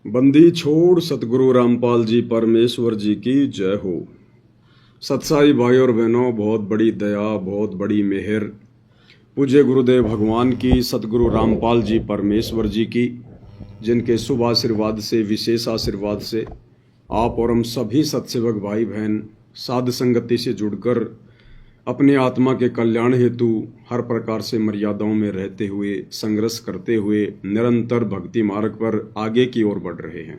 बंदी छोड़ सतगुरु रामपाल जी परमेश्वर जी की जय हो। सत्साई भाई और बहनों, बहुत बड़ी दया, बहुत बड़ी मेहर पूज्य गुरुदेव भगवान की, सतगुरु रामपाल जी परमेश्वर जी की, जिनके शुभ आशीर्वाद से, विशेष आशीर्वाद से आप और हम सभी सत्सेवक भाई बहन साध संगति से जुड़कर अपने आत्मा के कल्याण हेतु हर प्रकार से मर्यादाओं में रहते हुए, संघर्ष करते हुए निरंतर भक्ति मार्ग पर आगे की ओर बढ़ रहे हैं।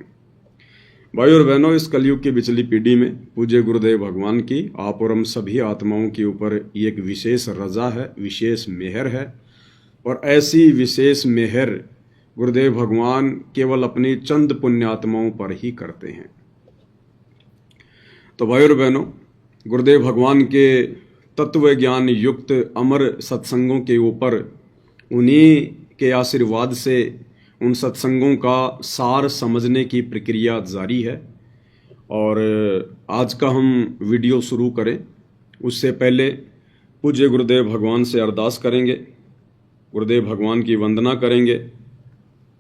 भाई और बहनों, इस कलयुग की बिचली पीढ़ी में पूज्य गुरुदेव भगवान की आप और हम सभी आत्माओं के ऊपर एक विशेष रजा है, विशेष मेहर है। और ऐसी विशेष मेहर गुरुदेव भगवान केवल अपनी चंद पुण्यात्माओं पर ही करते हैं। तो भाई और बहनों, गुरुदेव भगवान के तत्व ज्ञान युक्त अमर सत्संगों के ऊपर उन्हीं के आशीर्वाद से उन सत्संगों का सार समझने की प्रक्रिया जारी है। और आज का हम वीडियो शुरू करें उससे पहले पूज्य गुरुदेव भगवान से अरदास करेंगे, गुरुदेव भगवान की वंदना करेंगे,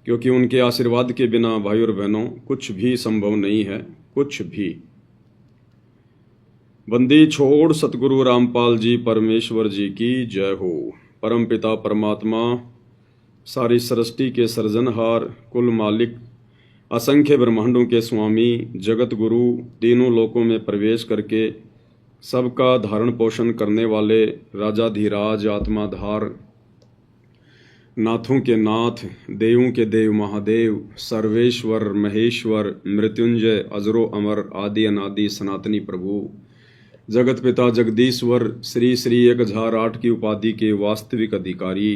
क्योंकि उनके आशीर्वाद के बिना भाई और बहनों कुछ भी संभव नहीं है, कुछ भी। बंदी छोड़ सतगुरु रामपाल जी परमेश्वर जी की जय हो। परम पिता परमात्मा, सारी सृष्टि के सृजनहार, कुल मालिक, असंख्य ब्रह्मांडों के स्वामी, जगत गुरु, तीनों लोकों में प्रवेश करके सबका धारण पोषण करने वाले राजाधिराज, आत्माधार, नाथों के नाथ, देवों के देव महादेव, सर्वेश्वर महेश्वर, मृत्युंजय, अजरो अमर, आदि अनादि सनातनी प्रभु, जगत पिता जगदीश्वर, श्री श्री 1008 की उपाधि के वास्तविक अधिकारी,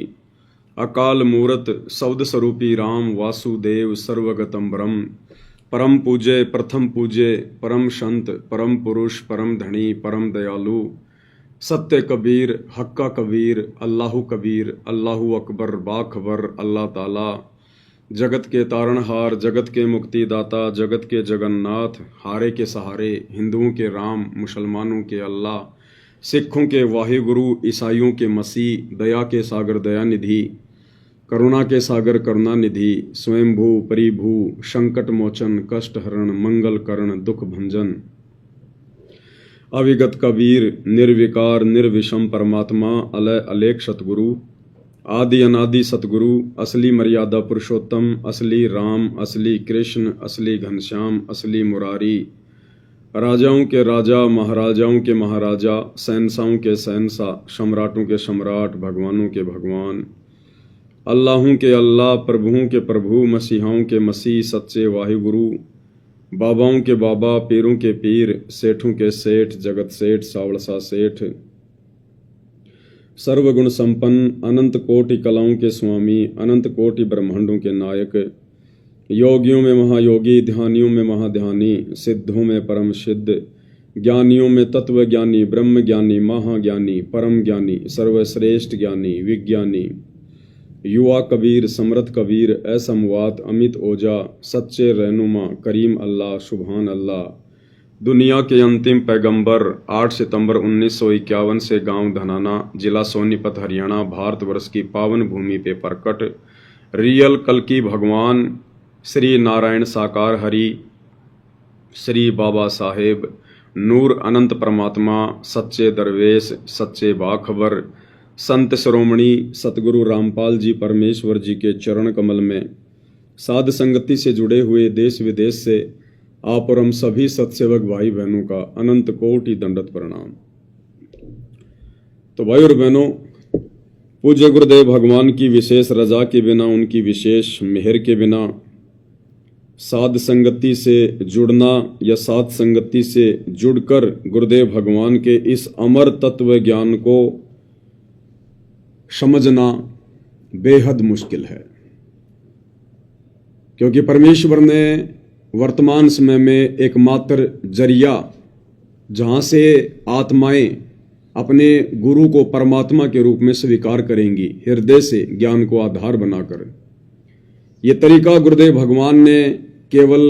अकाल मूरत, शब्द स्वरूपी राम वासुदेव, सर्वगतम ब्रह्म, परम पूज्य, प्रथम पूज्य, परम संत, परम पुरुष, परम धनी, परम दयालु, सत्य कबीर, हक्का कबीर, अल्लाहु कबीर, अल्लाहु अकबर, बाखबर, अल्लाह ताला, जगत के तारणहार, जगत के मुक्तिदाता, जगत के जगन्नाथ, हारे के सहारे, हिंदुओं के राम, मुसलमानों के अल्लाह, सिखों के वाहिगुरु, ईसाइयों के मसीह, दया के सागर दयानिधि, करुणा के सागर करुणानिधि, स्वयंभू परिभू, संकट मोचन, कष्ट हरण, मंगल करण, दुख भंजन, अविगत कबीर, निर्विकार निर्विषम परमात्मा, अलय अलेख सतगुरु, आदि अनादि सतगुरु, असली मर्यादा पुरुषोत्तम, असली राम, असली कृष्ण, असली घनश्याम, असली मुरारी, राजाओं के राजा, महाराजाओं के महाराजा, शहंशाहों के शहंशाह, सम्राटों के सम्राट, भगवानों के भगवान, अल्लाहों के अल्लाह, प्रभुओं के प्रभु, मसीहाओं के मसीह, सच्चे वाहिगुरु, बाबाओं के बाबा, पीरों के पीर, सेठों के सेठ, जगत सेठ, सावड़सा सेठ, सर्वगुण संपन्न, अनंत कोटि कलाओं के स्वामी, अनंत कोटि ब्रह्मांडों के नायक, योगियों में महायोगी, ध्यानियों में महाध्यानी, सिद्धों में परम सिद्ध, ज्ञानियों में तत्व ज्ञानी, ब्रह्म ज्ञानी, महाज्ञानी, परम ज्ञानी, सर्वश्रेष्ठ ज्ञानी, विज्ञानी, युवा कबीर, समर्थ कबीर, असमवात, अमित ओजा, सच्चे रहनुमा, करीम अल्लाह, सुभान अल्लाह, दुनिया के अंतिम पैगंबर, 8 सितंबर 1951 से गांव धनाना, जिला सोनीपत, हरियाणा, भारतवर्ष की पावन भूमि पे प्रकट रियल कल्कि भगवान श्री नारायण साकार हरि, श्री बाबा साहेब, नूर अनंत परमात्मा, सच्चे दरवेश, सच्चे बाखबर, संत शिरोमणि सतगुरु रामपाल जी परमेश्वर जी के चरण कमल में साध संगति से जुड़े हुए देश विदेश से आप और हम सभी सत्सेवक भाई बहनों का अनंत कोटि दंडवत प्रणाम। तो भाई और बहनों, पूज्य गुरुदेव भगवान की विशेष रजा के बिना, उनकी विशेष मेहर के बिना साध संगति से जुड़ना या साध संगति से जुड़कर गुरुदेव भगवान के इस अमर तत्व ज्ञान को समझना बेहद मुश्किल है, क्योंकि परमेश्वर ने वर्तमान समय में एकमात्र जरिया जहां से आत्माएं अपने गुरु को परमात्मा के रूप में स्वीकार करेंगी, हृदय से ज्ञान को आधार बनाकर, ये तरीका गुरुदेव भगवान ने केवल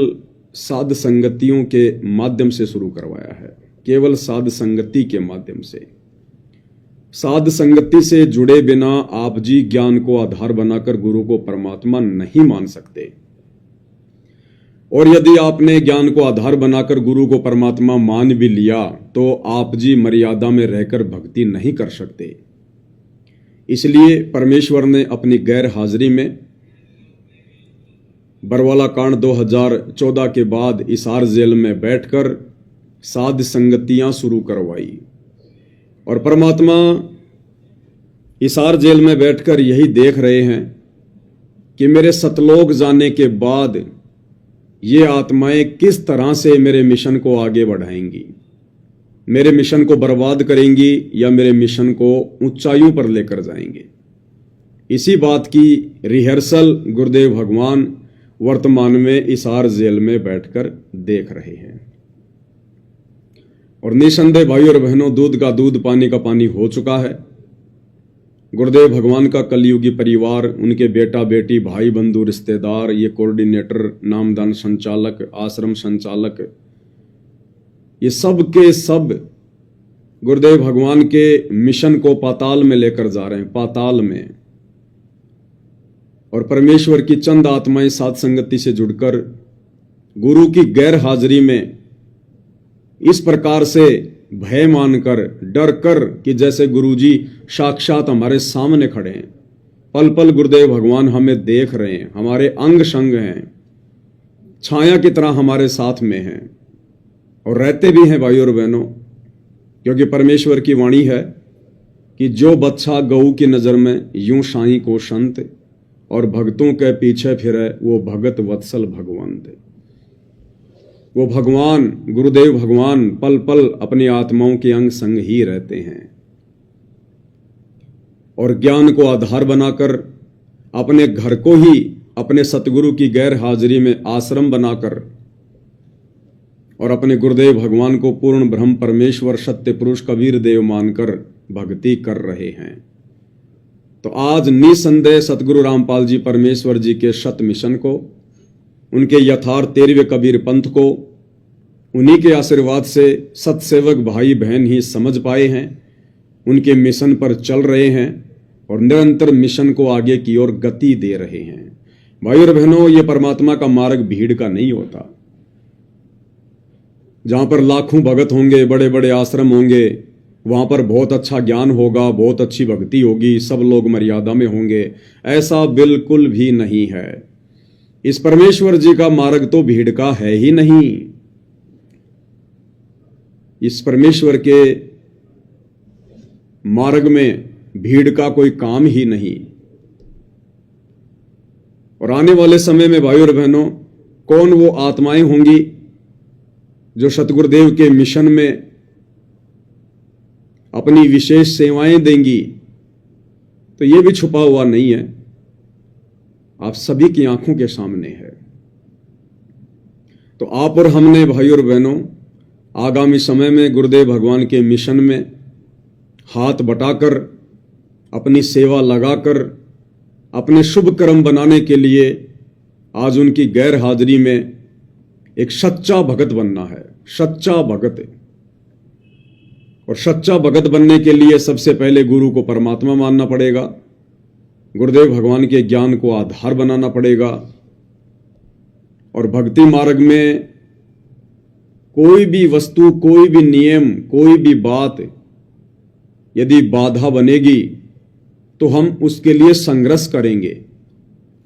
साध संगतियों के माध्यम से शुरू करवाया है। केवल साध संगति के माध्यम से, साध संगति से जुड़े बिना आप जी ज्ञान को आधार बनाकर गुरु को परमात्मा नहीं मान सकते। और यदि आपने ज्ञान को आधार बनाकर गुरु को परमात्मा मान भी लिया तो आप जी मर्यादा में रहकर भक्ति नहीं कर सकते। इसलिए परमेश्वर ने अपनी गैर हाजिरी में बरवाला कांड 2014 के बाद हिसार जेल में बैठकर साध संगतियां शुरू करवाई और परमात्मा हिसार जेल में बैठकर यही देख रहे हैं कि मेरे सतलोक जाने के बाद ये आत्माएं किस तरह से मेरे मिशन को आगे बढ़ाएंगी, मेरे मिशन को बर्बाद करेंगी या मेरे मिशन को ऊंचाइयों पर लेकर जाएंगे। इसी बात की रिहर्सल गुरुदेव भगवान वर्तमान में हिसार जेल में बैठकर देख रहे हैं। और निसंदेह भाई और बहनों, दूध का दूध पानी का पानी हो चुका है। गुरुदेव भगवान का कलयुगी परिवार, उनके बेटा बेटी, भाई बंधु, रिश्तेदार, ये कोऑर्डिनेटर, नामदान संचालक, आश्रम संचालक, ये सब के सब गुरुदेव भगवान के मिशन को पाताल में लेकर जा रहे हैं, पाताल में। और परमेश्वर की चंद आत्माएं साथ संगति से जुड़कर गुरु की गैर हाजिरी में इस प्रकार से भय मानकर, डर कर कि जैसे गुरुजी साक्षात हमारे सामने खड़े हैं, पल पल गुरुदेव भगवान हमें देख रहे हैं, हमारे अंग संग हैं, छाया की तरह हमारे साथ में हैं और रहते भी हैं भाई और बहनों। क्योंकि परमेश्वर की वाणी है कि जो बच्चा गऊ की नजर में यूं साईं को संत और भक्तों के पीछे फिरे वो भगत वत्सल भगवंत। वो भगवान गुरुदेव भगवान पल पल अपनी आत्माओं के अंग संग ही रहते हैं और ज्ञान को आधार बनाकर अपने घर को ही अपने सतगुरु की गैर हाजिरी में आश्रम बनाकर और अपने गुरुदेव भगवान को पूर्ण ब्रह्म परमेश्वर सत्य पुरुष कबीर देव मानकर भक्ति कर रहे हैं। तो आज निसंदेह सतगुरु रामपाल जी परमेश्वर जी के सत मिशन को, उनके यथार्थ 13वें कबीर पंथ को उन्हीं के आशीर्वाद से सतसेवक भाई बहन ही समझ पाए हैं, उनके मिशन पर चल रहे हैं और निरंतर मिशन को आगे की ओर गति दे रहे हैं। भाई और बहनों, ये परमात्मा का मार्ग भीड़ का नहीं होता, जहां पर लाखों भगत होंगे, बड़े बड़े आश्रम होंगे, वहां पर बहुत अच्छा ज्ञान होगा, बहुत अच्छी भक्ति होगी, सब लोग मर्यादा में होंगे। ऐसा बिल्कुल भी नहीं है। इस परमेश्वर जी का मार्ग तो भीड़ का है ही नहीं। इस परमेश्वर के मार्ग में भीड़ का कोई काम ही नहीं। और आने वाले समय में भाई और बहनों, कौन वो आत्माएं होंगी जो सतगुरुदेव के मिशन में अपनी विशेष सेवाएं देंगी, तो ये भी छुपा हुआ नहीं है, आप सभी की आंखों के सामने है। तो आप और हमने भाई और बहनों आगामी समय में गुरुदेव भगवान के मिशन में हाथ बटाकर, अपनी सेवा लगाकर, अपने शुभ कर्म बनाने के लिए आज उनकी गैर हाजिरी में एक सच्चा भगत बनना है। सच्चा भगत। और सच्चा भगत बनने के लिए सबसे पहले गुरु को परमात्मा मानना पड़ेगा, गुरुदेव भगवान के ज्ञान को आधार बनाना पड़ेगा। और भक्ति मार्ग में कोई भी वस्तु, कोई भी नियम, कोई भी बात यदि बाधा बनेगी तो हम उसके लिए संघर्ष करेंगे,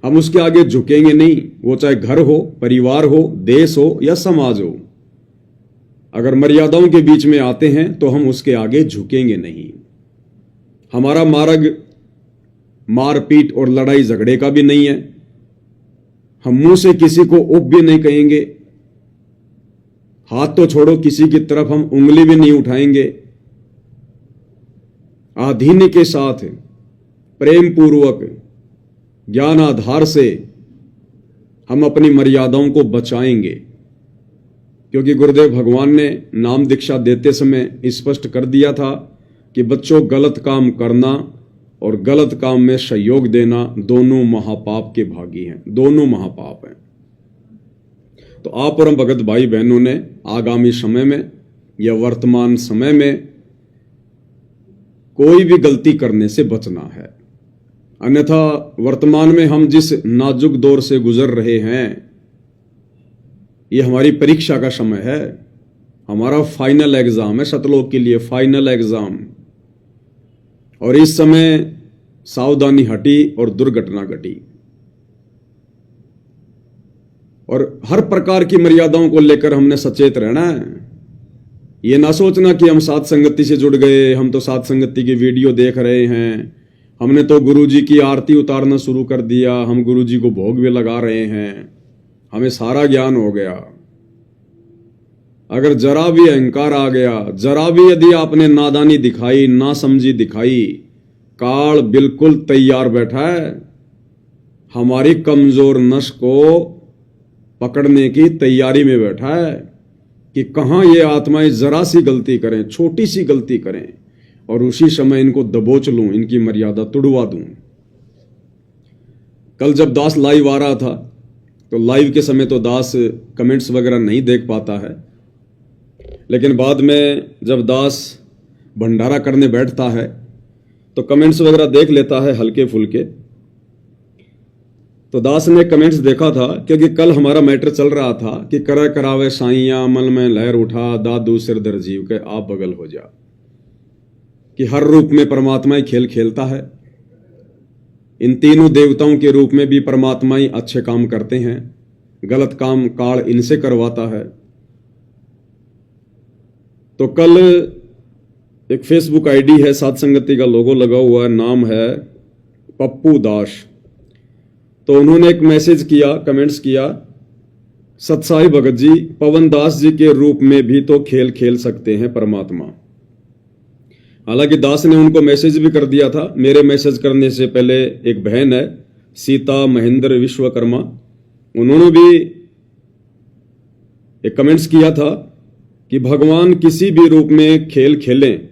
हम उसके आगे झुकेंगे नहीं। वो चाहे घर हो, परिवार हो, देश हो या समाज हो, अगर मर्यादाओं के बीच में आते हैं तो हम उसके आगे झुकेंगे नहीं। हमारा मार्ग मारपीट और लड़ाई झगड़े का भी नहीं है। हम मुंह से किसी को उप भी नहीं कहेंगे, हाथ तो छोड़ो किसी की तरफ हम उंगली भी नहीं उठाएंगे। आधीन के साथ प्रेम पूर्वक ज्ञान आधार से हम अपनी मर्यादाओं को बचाएंगे। क्योंकि गुरुदेव भगवान ने नाम दीक्षा देते समय स्पष्ट कर दिया था कि बच्चों, गलत काम करना और गलत काम में सहयोग देना दोनों महापाप के भागी हैं, दोनों महापाप हैं। तो आप और हम भगत भाई बहनों ने आगामी समय में या वर्तमान समय में कोई भी गलती करने से बचना है। अन्यथा वर्तमान में हम जिस नाजुक दौर से गुजर रहे हैं, ये हमारी परीक्षा का समय है, हमारा फाइनल एग्जाम है, सतलोक के लिए फाइनल एग्जाम। और इस समय सावधानी हटी और दुर्घटना घटी। और हर प्रकार की मर्यादाओं को लेकर हमने सचेत रहना है। ये ना सोचना कि हम सात संगति से जुड़ गए, हम तो सात संगति की वीडियो देख रहे हैं, हमने तो गुरुजी की आरती उतारना शुरू कर दिया, हम गुरुजी को भोग भी लगा रहे हैं, हमें सारा ज्ञान हो गया। अगर जरा भी अहंकार आ गया, जरा भी यदि आपने नादानी दिखाई, ना समझी दिखाई, काल बिल्कुल तैयार बैठा है हमारी कमजोर नस को पकड़ने की तैयारी में बैठा है कि कहां ये आत्माएं जरा सी गलती करें, छोटी सी गलती करें और उसी समय इनको दबोच लूं, इनकी मर्यादा तुड़वा दूं। कल जब दास लाइव आ रहा था तो लाइव के समय तो दास कमेंट्स वगैरह नहीं देख पाता है, लेकिन बाद में जब दास भंडारा करने बैठता है तो कमेंट्स वगैरह देख लेता है हल्के फुल्के। तो दास ने कमेंट्स देखा था, क्योंकि कल हमारा मैटर चल रहा था कि कर करावे साइया मन में लहर उठा, दादू सिर दर जीव के आप बगल हो जा, कि हर रूप में परमात्मा ही खेल खेलता है। इन तीनों देवताओं के रूप में भी परमात्मा ही अच्छे काम करते हैं, गलत काम काल इनसे करवाता है। तो कल एक फेसबुक आईडी है, सात संगति का लोगो लगा हुआ है, नाम है पप्पू दास। तो उन्होंने एक मैसेज किया, कमेंट्स किया, सतसाई भगत जी पवन दास जी के रूप में भी तो खेल खेल सकते हैं परमात्मा। हालांकि दास ने उनको मैसेज भी कर दिया था। मेरे मैसेज करने से पहले एक बहन है सीता महेंद्र विश्वकर्मा, उन्होंने भी एक कमेंट्स किया था कि भगवान किसी भी रूप में खेल खेलें,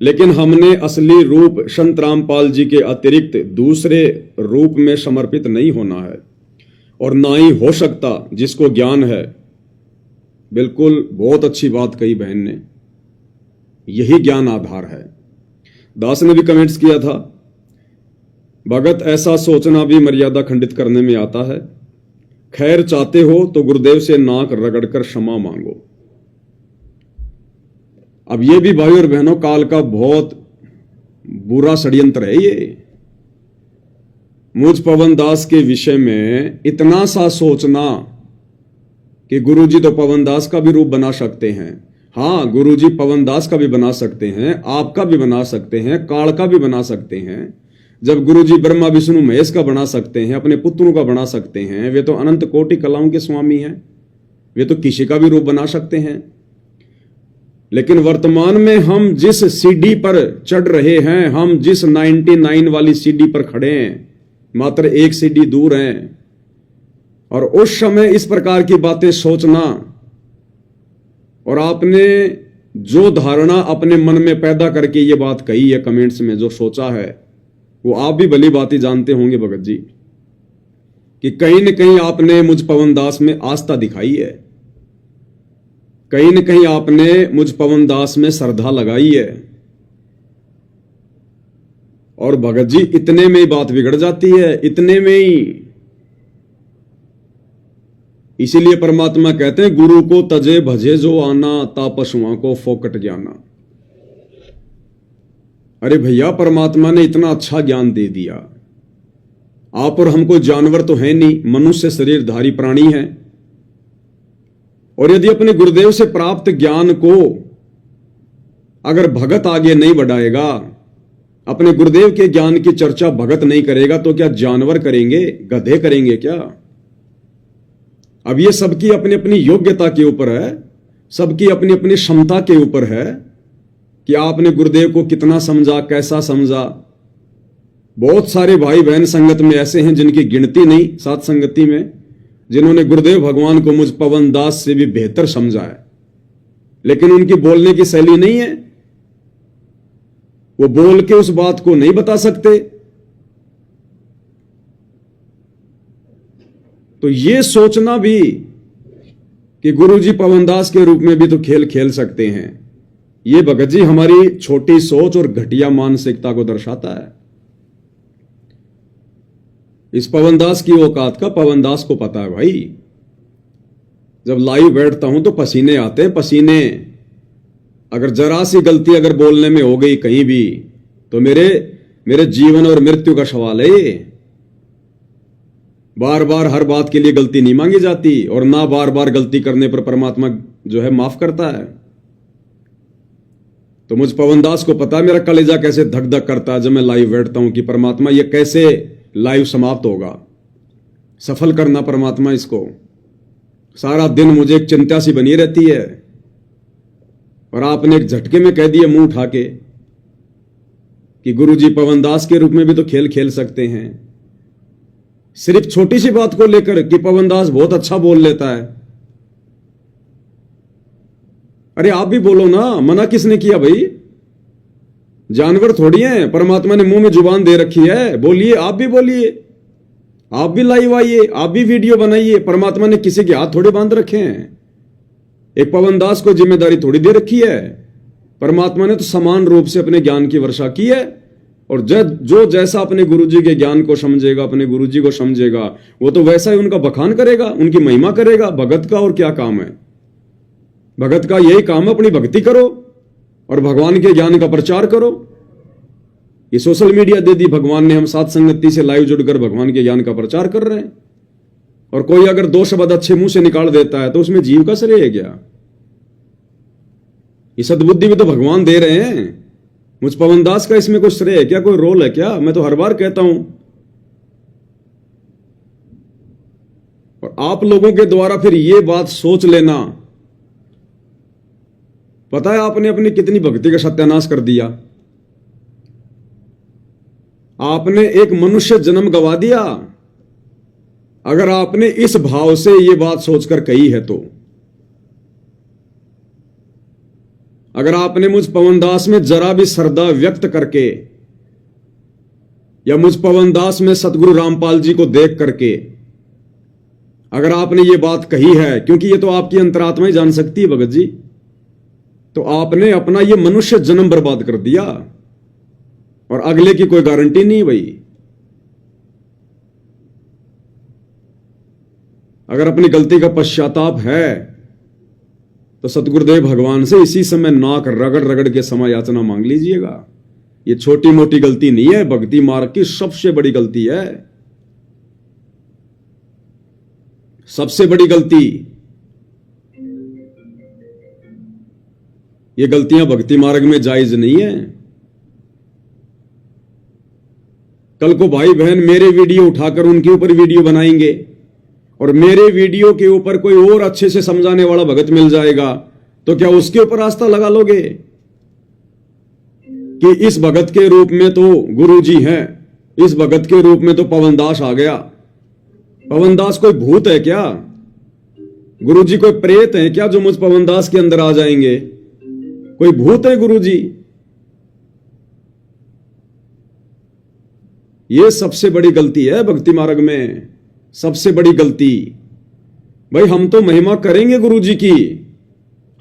लेकिन हमने असली रूप संत रामपाल जी के अतिरिक्त दूसरे रूप में समर्पित नहीं होना है, और ना ही हो सकता जिसको ज्ञान है। बिल्कुल बहुत अच्छी बात कही बहन ने, यही ज्ञान आधार है। दास ने भी कमेंट्स किया था, भगत ऐसा सोचना भी मर्यादा खंडित करने में आता है, खैर चाहते हो तो गुरुदेव से नाक रगड़कर क्षमा मांगो। अब ये भी भाई और बहनों काल का बहुत बुरा षड्यंत्र है ये। मुझ पवन दास के विषय में इतना सा सोचना कि गुरुजी तो पवन दास का भी रूप बना सकते हैं। हाँ, गुरुजी पवन दास का भी बना सकते हैं, आपका भी बना सकते हैं, काल का भी बना सकते हैं। जब गुरुजी ब्रह्मा विष्णु महेश का बना सकते हैं, अपने पुत्रों का बना सकते हैं, वे तो अनंत कोटि कलाओं के स्वामी हैं, वे तो किसी का भी रूप बना सकते हैं। लेकिन वर्तमान में हम जिस सीढ़ी पर चढ़ रहे हैं, हम जिस 99 वाली सीढ़ी पर खड़े हैं, मात्र एक सीढ़ी दूर हैं। और उस समय इस प्रकार की बातें सोचना, और आपने जो धारणा अपने मन में पैदा करके ये बात कही है कमेंट्स में, जो सोचा है, वो आप भी भली बातें जानते होंगे भगत जी, कि कहीं न कहीं आपने मुझ पवन दास में आस्था दिखाई है, कहीं न कहीं आपने मुझ पवन दास में श्रद्धा लगाई है। और भगत जी इतने में ही बात बिगड़ जाती है, इतने में ही। इसीलिए परमात्मा कहते हैं, गुरु को तजे भजे जो आना, ता पशुओं को फोकट ज्ञाना। अरे भैया, परमात्मा ने इतना अच्छा ज्ञान दे दिया, आप और हमको जानवर तो है नहीं, मनुष्य शरीरधारी प्राणी है। और यदि अपने गुरुदेव से प्राप्त ज्ञान को अगर भगत आगे नहीं बढ़ाएगा, अपने गुरुदेव के ज्ञान की चर्चा भगत नहीं करेगा, तो क्या जानवर करेंगे, गधे करेंगे क्या? अब ये सबकी अपनी अपनी योग्यता के ऊपर है, सबकी अपनी अपनी क्षमता के ऊपर है कि आपने गुरुदेव को कितना समझा, कैसा समझा। बहुत सारे भाई बहन संगत में ऐसे हैं जिनकी गिनती नहीं, साथ संगति में, जिन्होंने गुरुदेव भगवान को मुझ पवन दास से भी बेहतर समझा है, लेकिन उनकी बोलने की शैली नहीं है, वो बोल के उस बात को नहीं बता सकते। तो ये सोचना भी कि गुरुजी पवन दास के रूप में भी तो खेल खेल सकते हैं, ये भगत जी हमारी छोटी सोच और घटिया मानसिकता को दर्शाता है। इस पवन दास की औकात का पवन दास को पता है भाई। जब लाइव बैठता हूं तो पसीने आते हैं, पसीने। अगर जरा सी गलती अगर बोलने में हो गई कहीं भी तो मेरे जीवन और मृत्यु का सवाल है ये। बार बार हर बात के लिए गलती नहीं मांगी जाती, और ना बार बार गलती करने पर परमात्मा जो है माफ करता है। तो मुझ पवन दास को पता है मेरा कलेजा कैसे धक धक करता है जब मैं लाइव बैठता हूं कि परमात्मा ये कैसे लाइव समाप्त होगा, सफल करना परमात्मा इसको। सारा दिन मुझे एक चिंता सी बनी रहती है, और आपने एक झटके में कह दिया मुंह उठा के कि गुरुजी पवन दास के रूप में भी तो खेल खेल सकते हैं। सिर्फ छोटी सी बात को लेकर कि पवन दास बहुत अच्छा बोल लेता है। अरे आप भी बोलो ना, मना किसने किया भाई? जानवर थोड़ी हैं, परमात्मा ने मुंह में जुबान दे रखी है, बोलिए, आप भी बोलिए, आप भी लाइव आइए, आप भी वीडियो बनाइए। परमात्मा ने किसी के हाथ थोड़े बांध रखे हैं, एक पवन दास को जिम्मेदारी थोड़ी दे रखी है। परमात्मा ने तो समान रूप से अपने ज्ञान की वर्षा की है, और जो जैसा अपने गुरुजी के ज्ञान को समझेगा, अपने गुरुजी को समझेगा, वो तो वैसा ही उनका बखान करेगा, उनकी महिमा करेगा। भगत का और क्या काम है? भगत का यही काम है, अपनी भक्ति करो और भगवान के ज्ञान का प्रचार करो। ये सोशल मीडिया दे दी भगवान ने, हम साथ संगति से लाइव जुड़कर भगवान के ज्ञान का प्रचार कर रहे हैं। और कोई अगर 2 शब्द अच्छे मुंह से निकाल देता है तो उसमें जीव का श्रेय है क्या? ये सद्बुद्धि भी तो भगवान दे रहे हैं। मुझ पवन दास का इसमें कोई श्रेय है क्या, कोई रोल है क्या? मैं तो हर बार कहता हूं, और आप लोगों के द्वारा फिर ये बात सोच लेना, पता है आपने अपनी कितनी भक्ति का सत्यानाश कर दिया। आपने एक मनुष्य जन्म गवा दिया। अगर आपने इस भाव से यह बात सोचकर कही है तो, अगर आपने मुझ पवन दास में जरा भी श्रद्धा व्यक्त करके, या मुझ पवन दास में सतगुरु रामपाल जी को देख करके अगर आपने ये बात कही है, क्योंकि ये तो आपकी अंतरात्मा ही जान सकती है भगत जी, तो आपने अपना ये मनुष्य जन्म बर्बाद कर दिया, और अगले की कोई गारंटी नहीं भाई। अगर अपनी गलती का पश्चाताप है तो सतगुरुदेव भगवान से इसी समय नाक रगड़ रगड़ के क्षमा याचना मांग लीजिएगा। ये छोटी मोटी गलती नहीं है, भक्ति मार्ग की सबसे बड़ी गलती है, सबसे बड़ी गलती। ये गलतियां भक्ति मार्ग में जायज नहीं है। कल को भाई बहन मेरे वीडियो उठाकर उनके ऊपर वीडियो बनाएंगे, और मेरे वीडियो के ऊपर कोई और अच्छे से समझाने वाला भगत मिल जाएगा, तो क्या उसके ऊपर आस्था लगा लोगे कि इस भगत के रूप में तो गुरु जी हैं, इस भगत के रूप में तो पवन दास आ गया? पवन दास कोई भूत है क्या? गुरु जी कोई प्रेत है क्या जो मुझ पवन दास के अंदर आ जाएंगे? कोई भूत है गुरु जी? ये सबसे बड़ी गलती है भक्ति मार्ग में, सबसे बड़ी गलती। भाई हम तो महिमा करेंगे गुरु जी की,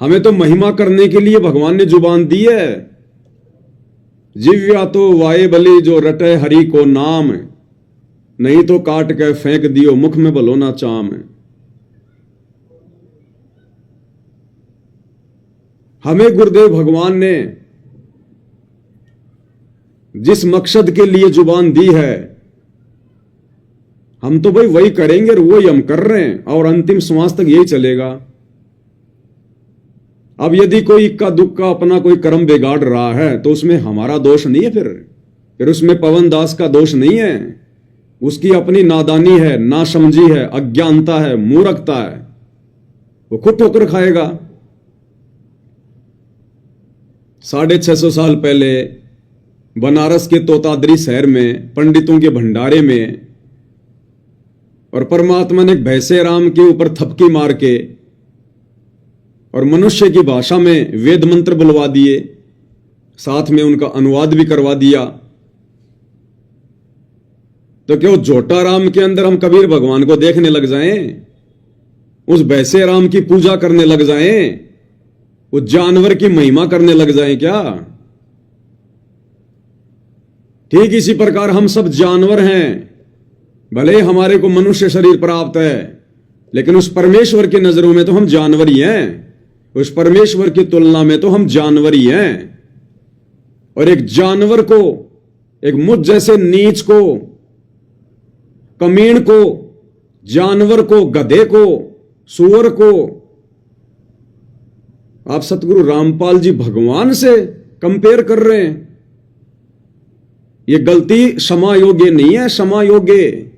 हमें तो महिमा करने के लिए भगवान ने जुबान दी है। जिव्या तो वाये बलि जो रटे हरि को नाम, नहीं तो काट के फेंक दियो मुख में भलो ना चाम। हमें गुरुदेव भगवान ने जिस मकसद के लिए जुबान दी है, हम तो भाई वही करेंगे और वही हम कर रहे हैं, और अंतिम श्वास तक यही चलेगा। अब यदि कोई इक्का दुक्का अपना कोई कर्म बिगाड़ रहा है तो उसमें हमारा दोष नहीं है, फिर उसमें पवन दास का दोष नहीं है। उसकी अपनी नादानी है, नासमझी है, अज्ञानता है, मूर्खता है, वो खुद ठोकर खाएगा। 650 साल पहले बनारस के तोतादरी शहर में पंडितों के भंडारे में, और परमात्मा ने भैंसे राम के ऊपर थपकी मार के और मनुष्य की भाषा में वेद मंत्र बुलवा दिए, साथ में उनका अनुवाद भी करवा दिया। तो क्यों झोटा राम के अंदर हम कबीर भगवान को देखने लग जाएं, उस भैंसे राम की पूजा करने लग जाएं, उस जानवर की महिमा करने लग जाएं क्या? ठीक इसी प्रकार हम सब जानवर हैं, भले हमारे को मनुष्य शरीर प्राप्त है, लेकिन उस परमेश्वर की नजरों में तो हम जानवर ही हैं। उस परमेश्वर की तुलना में तो हम जानवर ही हैं। और एक जानवर को, एक मुझ जैसे नीच को, कमीण को, जानवर को, गधे को, सुअर को आप सतगुरु रामपाल जी भगवान से कंपेयर कर रहे हैं। यह गलती क्षमा योग्य नहीं है, क्षमा योग्य।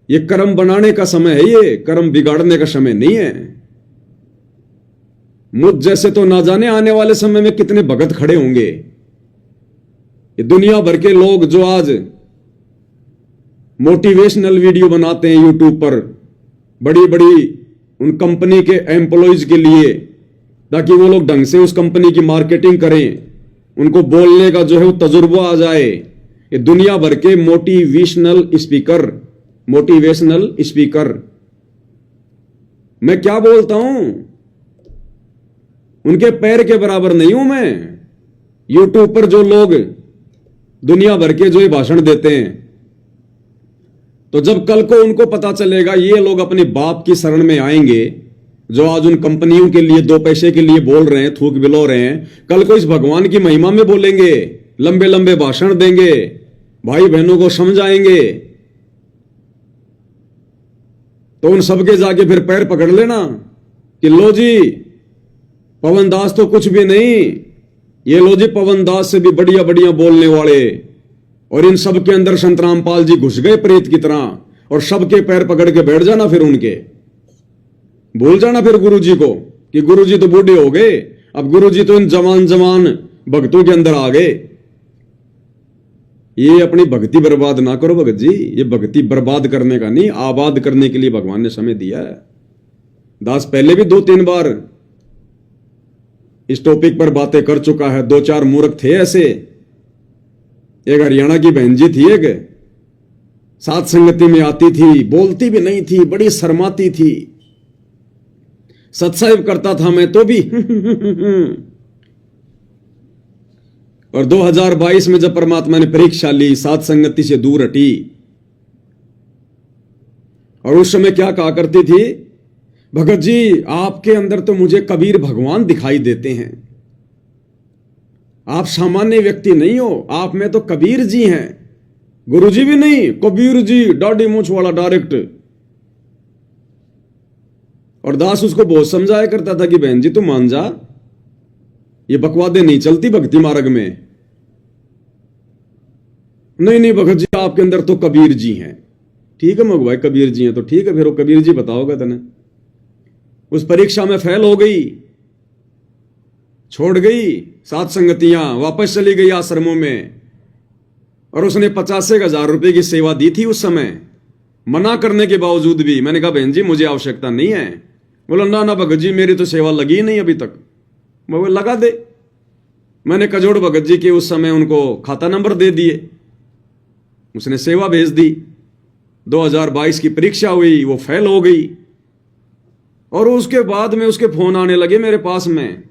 यह कर्म बनाने का समय है, ये कर्म बिगाड़ने का समय नहीं है। मुझ जैसे तो ना जाने आने वाले समय में कितने भगत खड़े होंगे। ये दुनिया भर के लोग जो आज मोटिवेशनल वीडियो बनाते हैं यूट्यूब पर, बड़ी बड़ी उन कंपनी के एम्प्लॉयज के लिए, ताकि वो लोग ढंग से उस कंपनी की मार्केटिंग करें, उनको बोलने का जो है वो तजुर्बा आ जाए। ये दुनिया भर के मोटिवेशनल स्पीकर मैं क्या बोलता हूं, उनके पैर के बराबर नहीं हूं मैं। यूट्यूब पर जो लोग दुनिया भर के जो ये भाषण देते हैं, तो जब कल को उनको पता चलेगा ये लोग अपने बाप की शरण में आएंगे, जो आज उन कंपनियों के लिए दो पैसे के लिए बोल रहे हैं, थूक बिलो रहे हैं, कल को इस भगवान की महिमा में बोलेंगे, लंबे लंबे भाषण देंगे, भाई बहनों को समझाएंगे, तो उन सबके जाके फिर पैर पकड़ लेना कि लो जी पवन दास तो कुछ भी नहीं, ये लो जी पवन दास से भी बढ़िया बढ़िया बोलने वाले। और इन सब के अंदर संत रामपाल जी घुस गए प्रेत की तरह, और सबके पैर पकड़ के बैठ जाना, फिर उनके भूल जाना फिर गुरु जी को कि गुरु जी तो बूढ़े हो गए, अब गुरु जी तो इन जवान भक्तों के अंदर आ गए। ये अपनी भक्ति बर्बाद ना करो भगत जी, ये भक्ति बर्बाद करने का नहीं, आबाद करने के लिए भगवान ने समय दिया है। दास पहले भी 2-3 बार इस टॉपिक पर बातें कर चुका है। 2-4 मूर्ख थे ऐसे। एक हरियाणा की बहन जी थी, एक साथ संगति में आती थी, बोलती भी नहीं थी, बड़ी शर्माती थी, सत्संग करता था मैं तो भी और 2022 में जब परमात्मा ने परीक्षा ली, साथ संगति से दूर हटी, और उस समय क्या कहा करती थी, भगत जी आपके अंदर तो मुझे कबीर भगवान दिखाई देते हैं, आप सामान्य व्यक्ति नहीं हो, आप में तो कबीर जी हैं, गुरु जी भी नहीं, कबीर जी, दाढ़ी मूंछ वाला डायरेक्ट। और दास उसको बहुत समझाया करता था कि बहन जी तू मान जा, ये बकवादे नहीं चलती भक्ति मार्ग में। नहीं भगत जी आपके अंदर तो कबीर जी हैं। ठीक है मगु भाई, कबीर जी हैं तो ठीक है, फिर वो कबीर जी बताओगे तने। उस परीक्षा में फेल हो गई, छोड़ गई सात संगतियां, वापस चली गई आश्रमों में, और उसने 50,000 रुपए की सेवा दी थी उस समय। मना करने के बावजूद भी मैंने कहा बहन जी मुझे आवश्यकता नहीं है। बोला ना भगत जी मेरी तो सेवा लगी नहीं अभी तक। मैं लगा दे। मैंने कजोड़ भगत जी के उस समय उनको खाता नंबर दे दिए, उसने सेवा भेज दी। 2022 की परीक्षा हुई, वो फेल हो गई, और उसके बाद में उसके फोन आने लगे मेरे पास में,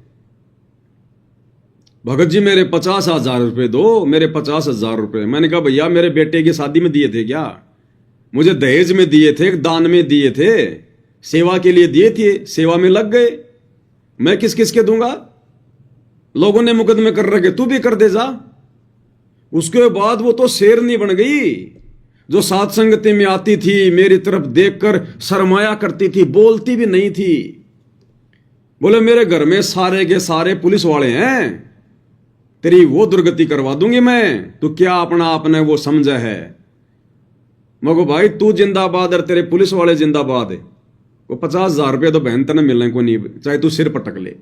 भगत जी मेरे 50,000 रुपए दो, मेरे 50,000 रुपए। मैंने कहा भैया मेरे बेटे की शादी में दिए थे क्या? मुझे दहेज में दिए थे, दान में दिए थे, सेवा के लिए दिए थे, सेवा में लग गए, मैं किस किस के दूंगा? लोगों ने मुकदमे कर रखे, तू भी कर दे जा। उसके बाद वो तो शेरनी बन गई, जो साथ संगति में आती थी, मेरी तरफ देखकर शर्माया करती थी, बोलती भी नहीं थी। बोले मेरे घर में सारे के सारे पुलिस वाले हैं, तेरी वो दुर्गति करवा दूंगी मैं, तू क्या अपना आपने वो समझा है? मगो भाई तू जिंदाबाद और तेरे पुलिस वाले जिंदाबाद है। वो 50,000 रुपये तो बहन तने मिलने को नहीं, चाहे तू सिर पटक ले।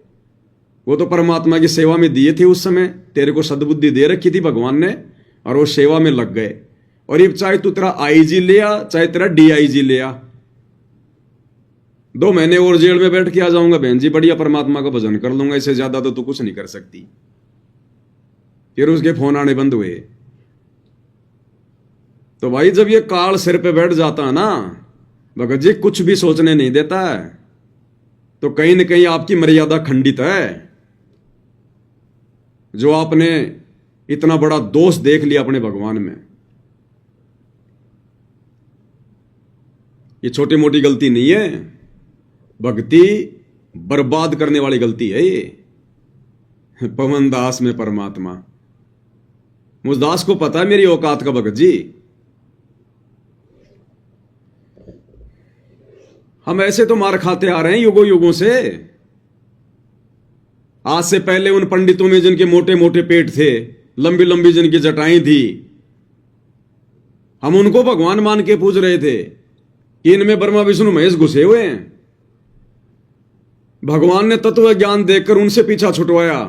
वो तो परमात्मा की सेवा में दिए थे उस समय, तेरे को सद्बुद्धि दे रखी थी भगवान ने, और वो सेवा में लग गए। और ये चाहे तू तेरा आईजी ले आ, चाहे तेरा डीआईजी ले आ, 2 महीने और जेल में बैठ के आ जाऊंगा बहन जी, बढ़िया परमात्मा का भजन कर लूंगा, इससे ज्यादा तो तू कुछ नहीं कर सकती। फिर उसके फोन आने बंद हुए। तो भाई जब ये काल सिर पे बैठ जाता है ना भगत जी, कुछ भी सोचने नहीं देता है, तो कहीं ना कहीं आपकी मर्यादा खंडित है। जो आपने इतना बड़ा दोष देख लिया अपने भगवान में। ये छोटी मोटी गलती नहीं है, भक्ति बर्बाद करने वाली गलती है ये। पवन दास में परमात्मा, मुझ दास को पता है मेरी औकात का भगत जी। हम ऐसे तो मार खाते आ रहे हैं युगों युगों से। आज से पहले उन पंडितों में जिनके मोटे मोटे पेट थे, लंबी लंबी जिनकी जटाएं थी, हम उनको भगवान मान के पूज रहे थे कि इनमें ब्रह्मा विष्णु महेश घुसे हुए हैं। भगवान ने तत्व ज्ञान देकर उनसे पीछा छुटवाया,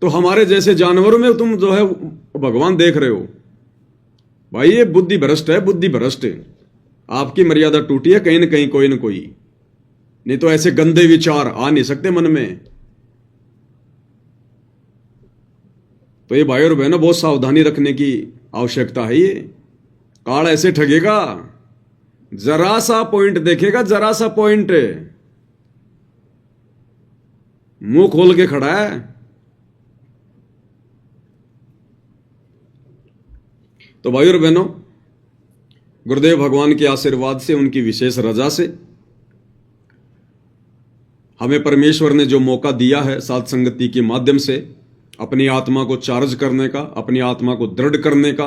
तो हमारे जैसे जानवरों में तुम जो है भगवान देख रहे हो। भाई ये बुद्धि भ्रष्ट है, बुद्धि भ्रष्ट। आपकी मर्यादा टूटी है कहीं ना कोई ना कोई, नहीं तो ऐसे गंदे विचार आ नहीं सकते मन में। तो ये भाई और बहनों बहुत सावधानी रखने की आवश्यकता है। ये काल ऐसे ठगेगा, जरा सा पॉइंट देखेगा, जरा सा पॉइंट, मुंह खोल के खड़ा है। तो भाई और बहनों, गुरुदेव भगवान के आशीर्वाद से, उनकी विशेष रजा से हमें परमेश्वर ने जो मौका दिया है साध संगति के माध्यम से अपनी आत्मा को चार्ज करने का, अपनी आत्मा को दृढ़ करने का,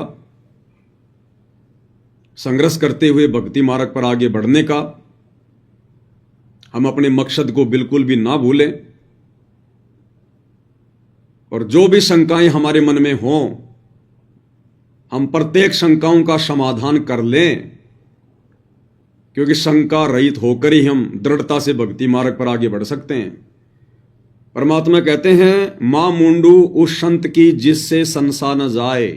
संघर्ष करते हुए भक्ति मार्ग पर आगे बढ़ने का, हम अपने मकसद को बिल्कुल भी ना भूलें। और जो भी शंकाएं हमारे मन में हों, हम प्रत्येक शंकाओं का समाधान कर लें, क्योंकि शंका रहित होकर ही हम दृढ़ता से भक्ति मार्ग पर आगे बढ़ सकते हैं। परमात्मा कहते हैं, मां मुंडू उस संत की जिससे संसा न जाए,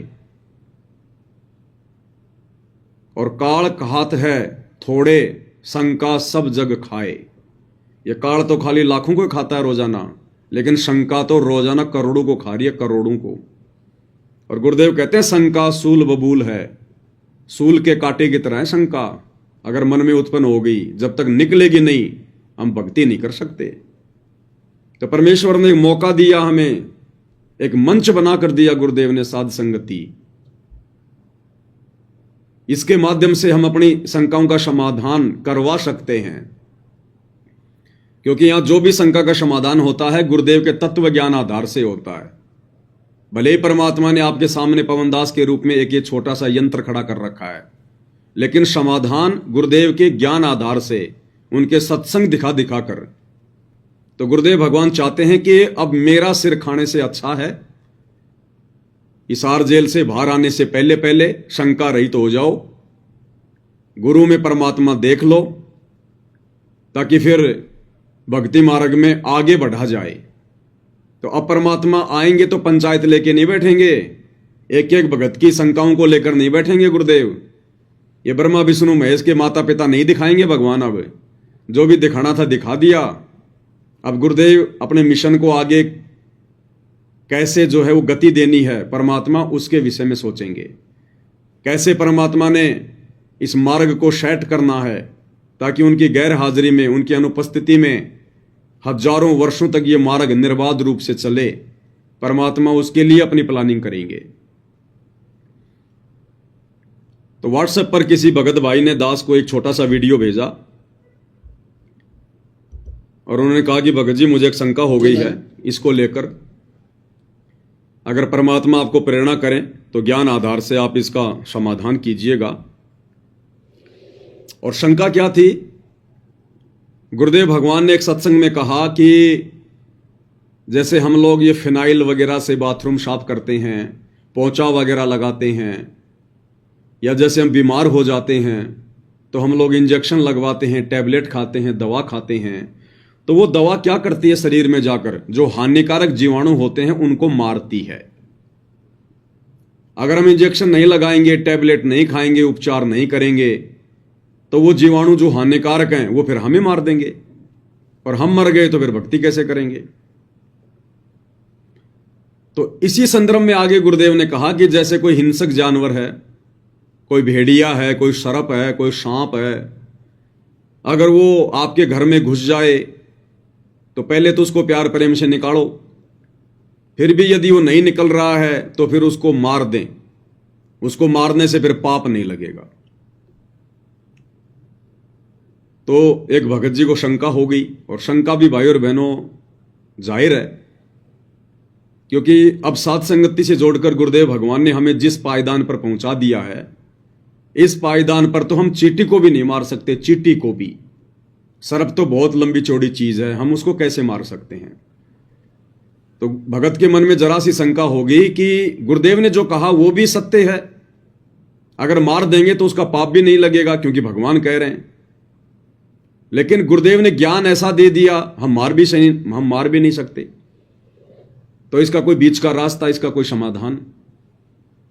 और काल कहात है थोड़े शंका सब जग खाए। ये काल तो खाली लाखों को खाता है रोजाना, लेकिन शंका तो रोजाना करोड़ों को खा रही है, करोड़ों को। और गुरुदेव कहते हैं, शंका सूल बबूल है, सूल के कांटे की तरह है शंका। अगर मन में उत्पन्न हो गई, जब तक निकलेगी नहीं, हम भक्ति नहीं कर सकते। तो परमेश्वर ने एक मौका दिया, हमें एक मंच बनाकर दिया गुरुदेव ने, साध संगति। इसके माध्यम से हम अपनी शंकाओं का समाधान करवा सकते हैं, क्योंकि यहां जो भी शंका का समाधान होता है गुरुदेव के तत्व ज्ञान आधार से होता है। भले ही परमात्मा ने आपके सामने पवनदास के रूप में एक ये छोटा सा यंत्र खड़ा कर रखा है, लेकिन समाधान गुरुदेव के ज्ञान आधार से, उनके सत्संग दिखा दिखा कर। तो गुरुदेव भगवान चाहते हैं कि अब मेरा सिर खाने से अच्छा है, हिसार जेल से बाहर आने से पहले पहले शंका रहित हो जाओ, गुरु में परमात्मा देख लो, ताकि फिर भक्ति मार्ग में आगे बढ़ा जाए। तो अब परमात्मा आएंगे तो पंचायत लेके नहीं बैठेंगे, एक एक भगत की शंकाओं को लेकर नहीं बैठेंगे गुरुदेव। ये ब्रह्मा विष्णु महेश के माता पिता नहीं दिखाएंगे भगवान, अब जो भी दिखाना था दिखा दिया। अब गुरुदेव अपने मिशन को आगे कैसे जो है वो गति देनी है, परमात्मा उसके विषय में सोचेंगे। कैसे परमात्मा ने इस मार्ग को सेट करना है, ताकि उनकी गैर हाजिरी में, उनकी अनुपस्थिति में हजारों वर्षों तक ये मार्ग निर्बाध रूप से चले, परमात्मा उसके लिए अपनी प्लानिंग करेंगे। तो व्हाट्सएप पर किसी भगत भाई ने दास को एक छोटा सा वीडियो भेजा, और उन्होंने कहा कि भगत जी मुझे एक शंका हो गई है, इसको लेकर अगर परमात्मा आपको प्रेरणा करें तो ज्ञान आधार से आप इसका समाधान कीजिएगा। और शंका क्या थी? गुरुदेव भगवान ने एक सत्संग में कहा कि जैसे हम लोग ये फिनाइल वगैरह से बाथरूम साफ करते हैं, पोंछा वगैरह लगाते हैं, या जैसे हम बीमार हो जाते हैं तो हम लोग इंजेक्शन लगवाते हैं, टैबलेट खाते हैं, दवा खाते हैं, तो वो दवा क्या करती है शरीर में जाकर, जो हानिकारक जीवाणु होते हैं उनको मारती है। अगर हम इंजेक्शन नहीं लगाएंगे, टैबलेट नहीं खाएंगे, उपचार नहीं करेंगे, तो वो जीवाणु जो हानिकारक हैं वो फिर हमें मार देंगे, और हम मर गए तो फिर भक्ति कैसे करेंगे। तो इसी संदर्भ में आगे गुरुदेव ने कहा कि जैसे कोई हिंसक जानवर है, कोई भेड़िया है, कोई सर्प है, कोई सांप है, अगर वो आपके घर में घुस जाए तो पहले तो उसको प्यार प्रेम से निकालो, फिर भी यदि वो नहीं निकल रहा है तो फिर उसको मार दें। उसको मारने से फिर पाप नहीं लगेगा। तो एक भगत जी को शंका हो गई, और शंका भी भाई और बहनों जाहिर है, क्योंकि अब साथ संगति से जोड़कर गुरुदेव भगवान ने हमें जिस पायदान पर पहुंचा दिया है, इस पायदान पर तो हम चींटी को भी नहीं मार सकते, चींटी को भी। सर्प तो बहुत लंबी चौड़ी चीज है, हम उसको कैसे मार सकते हैं। तो भगत के मन में जरा सी शंका होगी कि गुरुदेव ने जो कहा वो भी सत्य है, अगर मार देंगे तो उसका पाप भी नहीं लगेगा क्योंकि भगवान कह रहे हैं। लेकिन गुरुदेव ने ज्ञान ऐसा दे दिया, हम मार भी नहीं सकते। तो इसका कोई बीच का रास्ता, इसका कोई समाधान।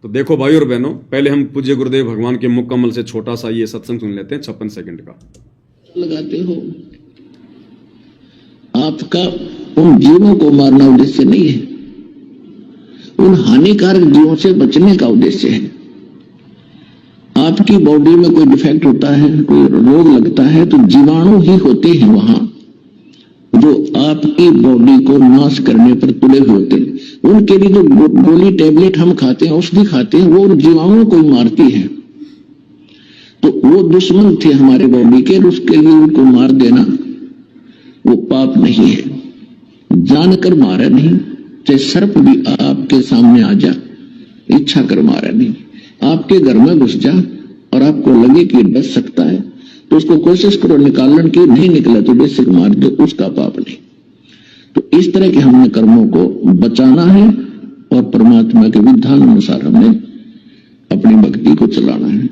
तो देखो भाई और बहनों, पहले हम पूज्य गुरुदेव भगवान के मुख कमल से छोटा सा ये सत्संग सुन लेते हैं 56 सेकंड का। लगाते हो, आपका उन जीवों को मारना उद्देश्य नहीं है, उन हानिकारक जीवों से बचने का उद्देश्य है। आपकी बॉडी में कोई डिफेक्ट होता है, कोई रोग लगता है, तो जीवाणु ही होते हैं वहां जो आपकी बॉडी को नाश करने पर तुले हुए होते हैं। उनके लिए जो गोली टैबलेट हम खाते हैं, औषधि खाते हैं, वो जीवाणुओं को मारती है। तो वो दुश्मन थे हमारे बॉडी के, उसके लिए उनको मार देना वो पाप नहीं है। जानकर मारा नहीं, चाहे सर्प भी आपके सामने आ जा, इच्छा कर मारा नहीं। आपके घर में घुस जा और आपको लगे कि बच सकता है तो उसको कोशिश करो निकालने की, नहीं निकला तो बेसिक मार दो, उसका पाप नहीं। तो इस तरह के हमने कर्मों को बचाना है और परमात्मा के विधान अनुसार हमने अपनी भक्ति को चलाना है।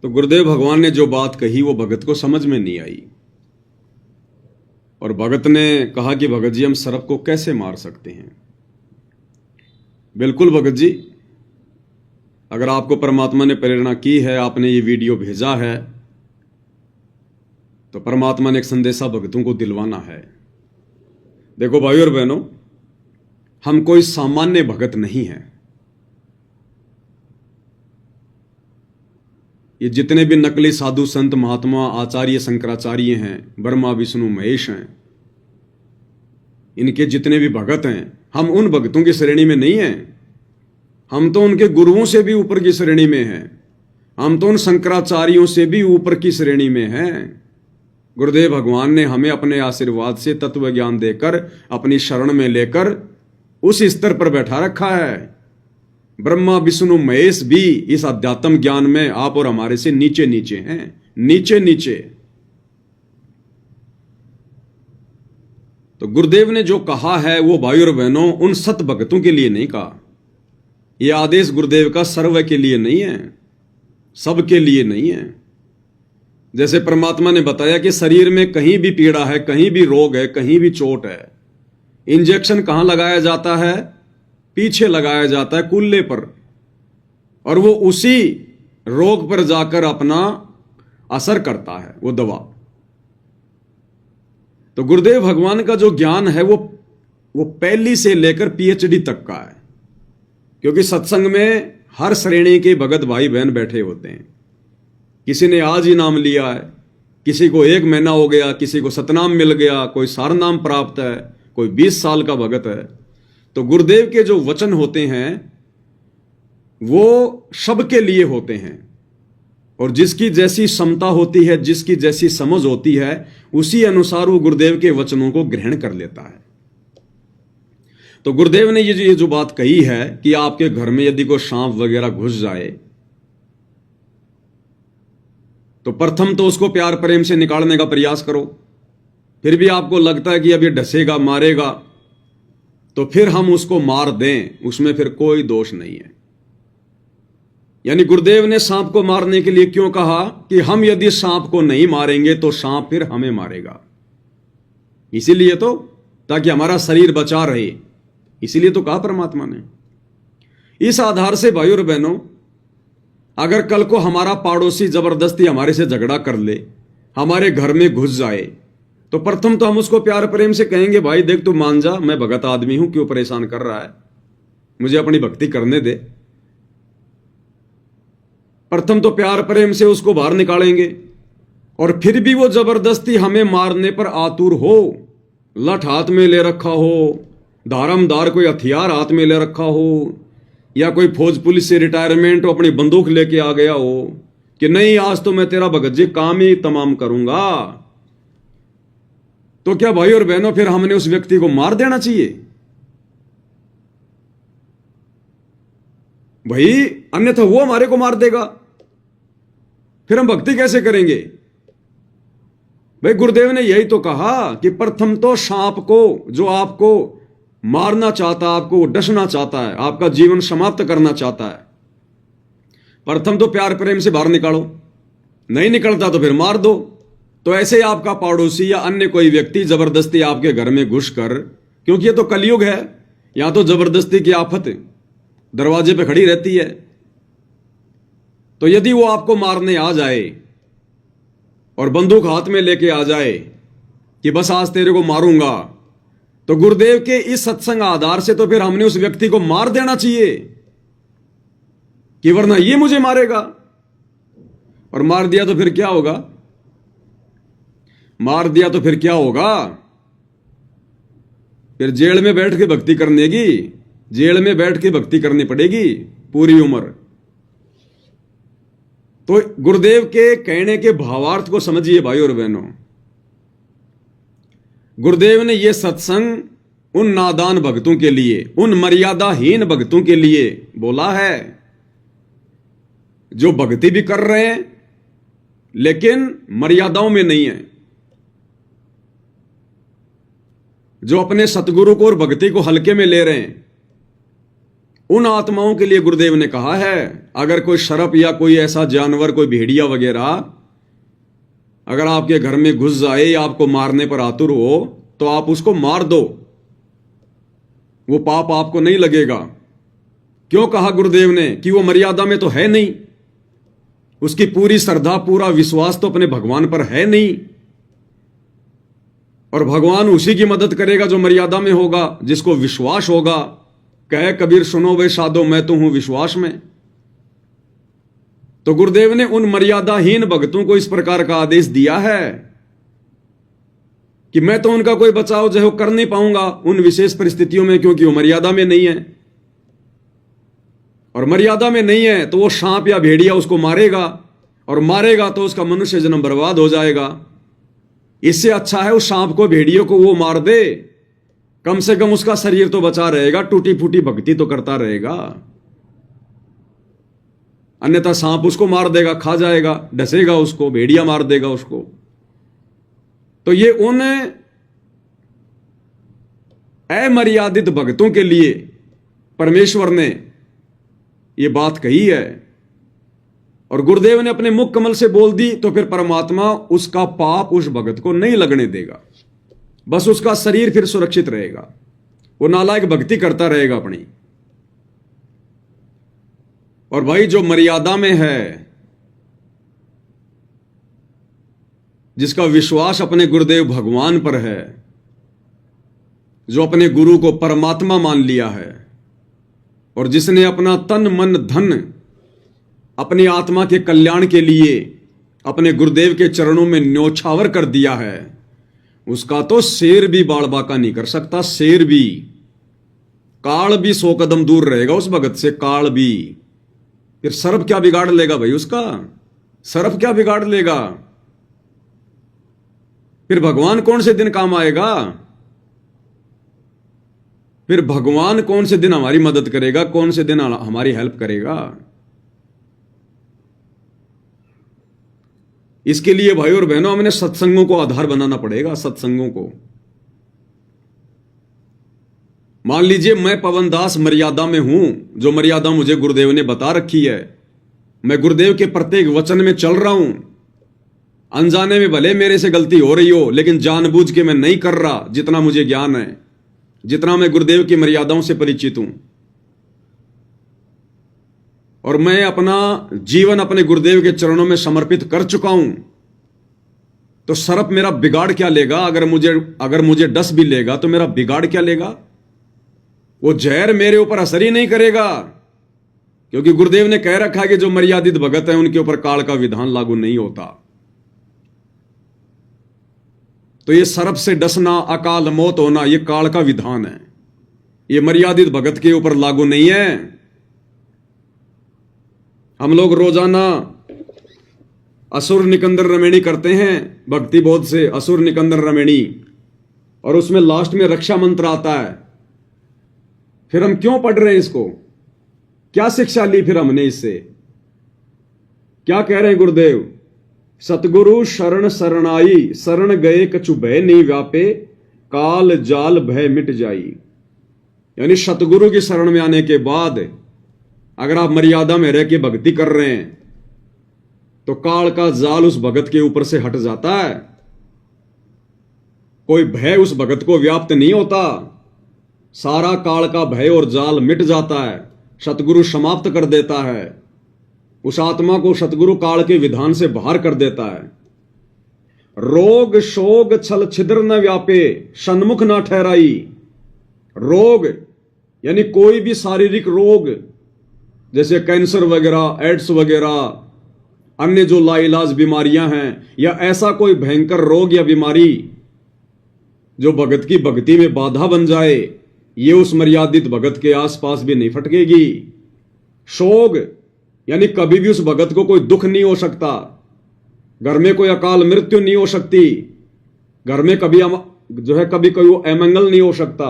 तो गुरुदेव भगवान ने जो बात कही वो भगत को समझ में नहीं आई, और भगत ने कहा कि भगत जी हम सर्प को कैसे मार सकते हैं। बिल्कुल भगत जी, अगर आपको परमात्मा ने प्रेरणा की है, आपने ये वीडियो भेजा है, तो परमात्मा ने एक संदेशा भगतों को दिलवाना है। देखो भाई और बहनों, हम कोई सामान्य भगत नहीं हैं। ये जितने भी नकली साधु संत महात्मा आचार्य शंकराचार्य हैं, ब्रह्मा विष्णु महेश हैं, इनके जितने भी भगत हैं, हम उन भगतों की श्रेणी में नहीं हैं। हम तो उनके गुरुओं से भी ऊपर की श्रेणी में हैं। हम तो उन शंकराचार्यों से भी ऊपर की श्रेणी में हैं। गुरुदेव भगवान ने हमें अपने आशीर्वाद से तत्व ज्ञान देकर, अपनी शरण में लेकर उस स्तर पर बैठा रखा है। ब्रह्मा विष्णु महेश भी इस अध्यात्म ज्ञान में आप और हमारे से नीचे नीचे हैं, नीचे नीचे। तो गुरुदेव ने जो कहा है वो भाई और बहनों उन सत भक्तों के लिए नहीं कहा। यह आदेश गुरुदेव का सर्व के लिए नहीं है, सबके लिए नहीं है। जैसे परमात्मा ने बताया कि शरीर में कहीं भी पीड़ा है, कहीं भी रोग है, कहीं भी चोट है, इंजेक्शन कहां लगाया जाता है? पीछे लगाया जाता है, कूल्हे पर, और वो उसी रोग पर जाकर अपना असर करता है वो दवा। तो गुरुदेव भगवान का जो ज्ञान है वो पहली से लेकर पीएचडी तक का है, क्योंकि सत्संग में हर श्रेणी के भगत भाई बहन बैठे होते हैं। किसी ने आज ही नाम लिया है, किसी को 1 महीना हो गया, किसी को सतनाम मिल गया, कोई सारनाम प्राप्त है, कोई 20 साल का भगत है। तो गुरुदेव के जो वचन होते हैं वो सबके लिए होते हैं, और जिसकी जैसी क्षमता होती है, जिसकी जैसी समझ होती है, उसी अनुसार वो गुरुदेव के वचनों को ग्रहण कर लेता है। तो गुरुदेव ने ये जो बात कही है कि आपके घर में यदि कोई सांप वगैरह घुस जाए तो प्रथम तो उसको प्यार प्रेम से निकालने का प्रयास करो। फिर भी आपको लगता है कि अब ये डसेगा, मारेगा, तो फिर हम उसको मार दें, उसमें फिर कोई दोष नहीं है। यानी गुरुदेव ने सांप को मारने के लिए क्यों कहा कि हम यदि सांप को नहीं मारेंगे तो सांप फिर हमें मारेगा। इसीलिए तो, ताकि हमारा शरीर बचा रहे, इसीलिए तो कहा परमात्मा ने। इस आधार से भाई और बहनों, अगर कल को हमारा पड़ोसी जबरदस्ती हमारे से झगड़ा कर ले, हमारे घर में घुस जाए, तो प्रथम तो हम उसको प्यार प्रेम से कहेंगे, भाई देख तू मान जा, मैं भगत आदमी हूं, क्यों परेशान कर रहा है, मुझे अपनी भक्ति करने दे। प्रथम तो प्यार प्रेम से उसको बाहर निकालेंगे, और फिर भी वो जबरदस्ती हमें मारने पर आतुर हो, लठ हाथ में ले रखा हो, धारमदार कोई हथियार हाथ में ले रखा हो, या कोई फौज पुलिस से रिटायरमेंट हो अपनी बंदूक लेके आ गया हो, कि नहीं आज तो मैं तेरा भगत जी काम ही तमाम करूंगा, तो क्या भाई और बहनों फिर हमने उस व्यक्ति को मार देना चाहिए? भाई अन्यथा वो हमारे को मार देगा, फिर हम भक्ति कैसे करेंगे? भाई गुरुदेव ने यही तो कहा कि प्रथम तो सांप को, जो आपको मारना चाहता है, आपको डसना चाहता है, आपका जीवन समाप्त करना चाहता है, प्रथम तो प्यार प्रेम से बाहर निकालो, नहीं निकलता तो फिर मार दो। तो ऐसे ही आपका पड़ोसी या अन्य कोई व्यक्ति जबरदस्ती आपके घर में घुसकर, क्योंकि ये तो कलयुग है, यहां तो जबरदस्ती की आफत दरवाजे पे खड़ी रहती है, तो यदि वो आपको मारने आ जाए और बंदूक हाथ में लेके आ जाए कि बस आज तेरे को मारूंगा, तो गुरुदेव के इस सत्संग आधार से तो फिर हमने उस व्यक्ति को मार देना चाहिए कि वरना ये मुझे मारेगा। और मार दिया तो फिर क्या होगा? मार दिया तो फिर क्या होगा? फिर जेल में बैठ के भक्ति करने की, जेल में बैठ के भक्ति करनी पड़ेगी पूरी उम्र। तो गुरुदेव के कहने के भावार्थ को समझिए भाई और बहनों। गुरुदेव ने यह सत्संग उन नादान भक्तों के लिए, उन मर्यादाहीन भक्तों के लिए बोला है जो भक्ति भी कर रहे हैं लेकिन मर्यादाओं में नहीं है, जो अपने सतगुरु को और भक्ति को हल्के में ले रहे हैं। उन आत्माओं के लिए गुरुदेव ने कहा है, अगर कोई शरप या कोई ऐसा जानवर, कोई भेड़िया वगैरह अगर आपके घर में घुस जाए या आपको मारने पर आतुर हो, तो आप उसको मार दो, वो पाप आपको नहीं लगेगा। क्यों कहा गुरुदेव ने? कि वो मर्यादा में तो है नहीं, उसकी पूरी श्रद्धा, पूरा विश्वास तो अपने भगवान पर है नहीं, और भगवान उसी की मदद करेगा जो मर्यादा में होगा, जिसको विश्वास होगा। कहे कबीर सुनो वे साधो, मैं तो हूं विश्वास में। तो गुरुदेव ने उन मर्यादाहीन भक्तों को इस प्रकार का आदेश दिया है कि मैं तो उनका कोई बचाव जो है कर नहीं पाऊंगा उन विशेष परिस्थितियों में, क्योंकि वो मर्यादा में नहीं है। और मर्यादा में नहीं है तो वो सांप या भेड़िया उसको मारेगा, और मारेगा तो उसका मनुष्य जन्म बर्बाद हो जाएगा। इससे अच्छा है उस सांप को, भेड़ियों को वो मार दे, कम से कम उसका शरीर तो बचा रहेगा, टूटी फूटी भक्ति तो करता रहेगा। अन्यथा सांप उसको मार देगा, खा जाएगा, डसेगा उसको, भेड़िया मार देगा उसको। तो ये उन अमर्यादित भक्तों के लिए परमेश्वर ने ये बात कही है, और गुरुदेव ने अपने मुख कमल से बोल दी, तो फिर परमात्मा उसका पाप उस भगत को नहीं लगने देगा, बस उसका शरीर फिर सुरक्षित रहेगा, वो नालायक भक्ति करता रहेगा अपनी। और भाई जो मर्यादा में है, जिसका विश्वास अपने गुरुदेव भगवान पर है, जो अपने गुरु को परमात्मा मान लिया है, और जिसने अपना तन मन धन अपनी आत्मा के कल्याण के लिए अपने गुरुदेव के चरणों में न्योछावर कर दिया है, उसका तो शेर भी बाल बाका नहीं कर सकता। शेर भी, काल भी 100 कदम दूर रहेगा उस भगत से, काल भी। फिर सर्प क्या बिगाड़ लेगा भाई उसका? सर्प क्या बिगाड़ लेगा? फिर भगवान कौन से दिन काम आएगा? फिर भगवान कौन से दिन हमारी मदद करेगा? कौन से दिन हमारी हेल्प करेगा? इसके लिए भाई और बहनों हमने सत्संगों को आधार बनाना पड़ेगा। सत्संगों को, मान लीजिए मैं पवन दास मर्यादा में हूं, जो मर्यादा मुझे गुरुदेव ने बता रखी है, मैं गुरुदेव के प्रत्येक वचन में चल रहा हूं। अनजाने में भले मेरे से गलती हो रही हो, लेकिन जानबूझ के मैं नहीं कर रहा, जितना मुझे ज्ञान है, जितना मैं गुरुदेव की मर्यादाओं से परिचित हूं। और मैं अपना जीवन अपने गुरुदेव के चरणों में समर्पित कर चुका हूं, तो सर्प मेरा बिगाड़ क्या लेगा? अगर मुझे डस भी लेगा तो मेरा बिगाड़ क्या लेगा? वो जहर मेरे ऊपर असर ही नहीं करेगा, क्योंकि गुरुदेव ने कह रखा है कि जो मर्यादित भगत है उनके ऊपर काल का विधान लागू नहीं होता। तो ये सर्प से डसना, अकाल मौत होना, ये काल का विधान है, ये मर्यादित भगत के ऊपर लागू नहीं है। हम लोग रोजाना असुर निकंदर रमेणी करते हैं भक्ति बोध से, असुर निकंदर रमेणी, और उसमें लास्ट में रक्षा मंत्र आता है। फिर हम क्यों पढ़ रहे हैं इसको? क्या शिक्षा ली फिर हमने इससे? क्या कह रहे हैं गुरुदेव? सतगुरु शरण शरणाई, शरण गए कछु भय नहीं व्यापे, काल जाल भय मिट जाई। यानी सतगुरु की शरण में आने के बाद अगर आप मर्यादा में रह के भक्ति कर रहे हैं तो काल का जाल उस भगत के ऊपर से हट जाता है। कोई भय उस भगत को व्याप्त नहीं होता, सारा काल का भय और जाल मिट जाता है, सतगुरु समाप्त कर देता है। उस आत्मा को सतगुरु काल के विधान से बाहर कर देता है। रोग शोग छल छिद्र न व्यापे, सन्मुख न ठहराई। रोग यानी कोई भी शारीरिक रोग जैसे कैंसर वगैरह, एड्स वगैरह, अन्य जो लाइलाज बीमारियां हैं, या ऐसा कोई भयंकर रोग या बीमारी जो भगत की भक्ति में बाधा बन जाए, ये उस मर्यादित भगत के आसपास भी नहीं फटकेगी। शोग यानी कभी भी उस भगत को कोई दुख नहीं हो सकता, घर में कोई अकाल मृत्यु नहीं हो सकती, घर में कभी कभी कोई अमंगल नहीं हो सकता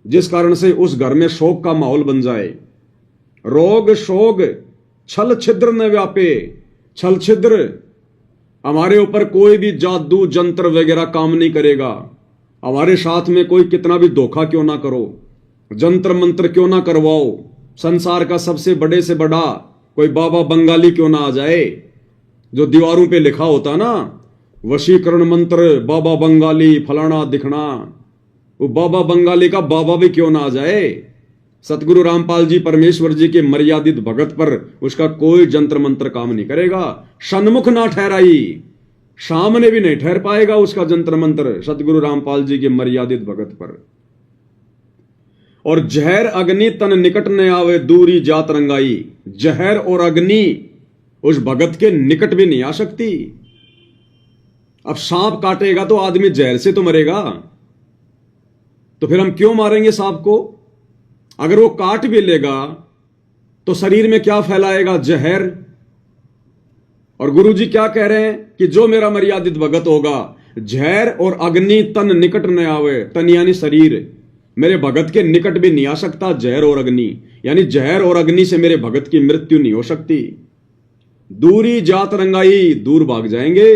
जिस कारण से उस घर में शोक का माहौल बन जाए। रोग शोग छल छिद्र न व्यापे। छल छिद्र, हमारे ऊपर कोई भी जादू जंत्र वगैरह काम नहीं करेगा। हमारे साथ में कोई कितना भी धोखा क्यों ना करो, जंत्र मंत्र क्यों ना करवाओ, संसार का सबसे बड़े से बड़ा कोई बाबा बंगाली क्यों ना आ जाए, जो दीवारों पे लिखा होता ना, वशीकरण मंत्र बाबा बंगाली फलाना दिखना, वो बाबा बंगाली का बाबा भी क्यों ना आ जाए, सतगुरु रामपाल जी परमेश्वर जी के मर्यादित भगत पर उसका कोई जंत्र मंत्र काम नहीं करेगा। सन्मुख ना ठहराई, सामने भी नहीं ठहर पाएगा उसका जंत्र मंत्र सतगुरु रामपाल जी के मर्यादित भगत पर। और जहर अग्नि तन निकट न आवे, दूरी जात रंगाई। जहर और अग्नि उस भगत के निकट भी नहीं आ सकती। अब सांप काटेगा तो आदमी जहर से तो मरेगा, तो फिर हम क्यों मारेंगे सांप को? अगर वो काट भी लेगा तो शरीर में क्या फैलाएगा? जहर। और गुरुजी क्या कह रहे हैं कि जो मेरा मर्यादित भगत होगा, जहर और अग्नि तन निकट न आवे, तन यानी शरीर, मेरे भगत के निकट भी नहीं आ सकता। जहर और अग्नि यानी जहर और अग्नि से मेरे भगत की मृत्यु नहीं हो सकती। दूरी जात रंगाई, दूर भाग जाएंगे।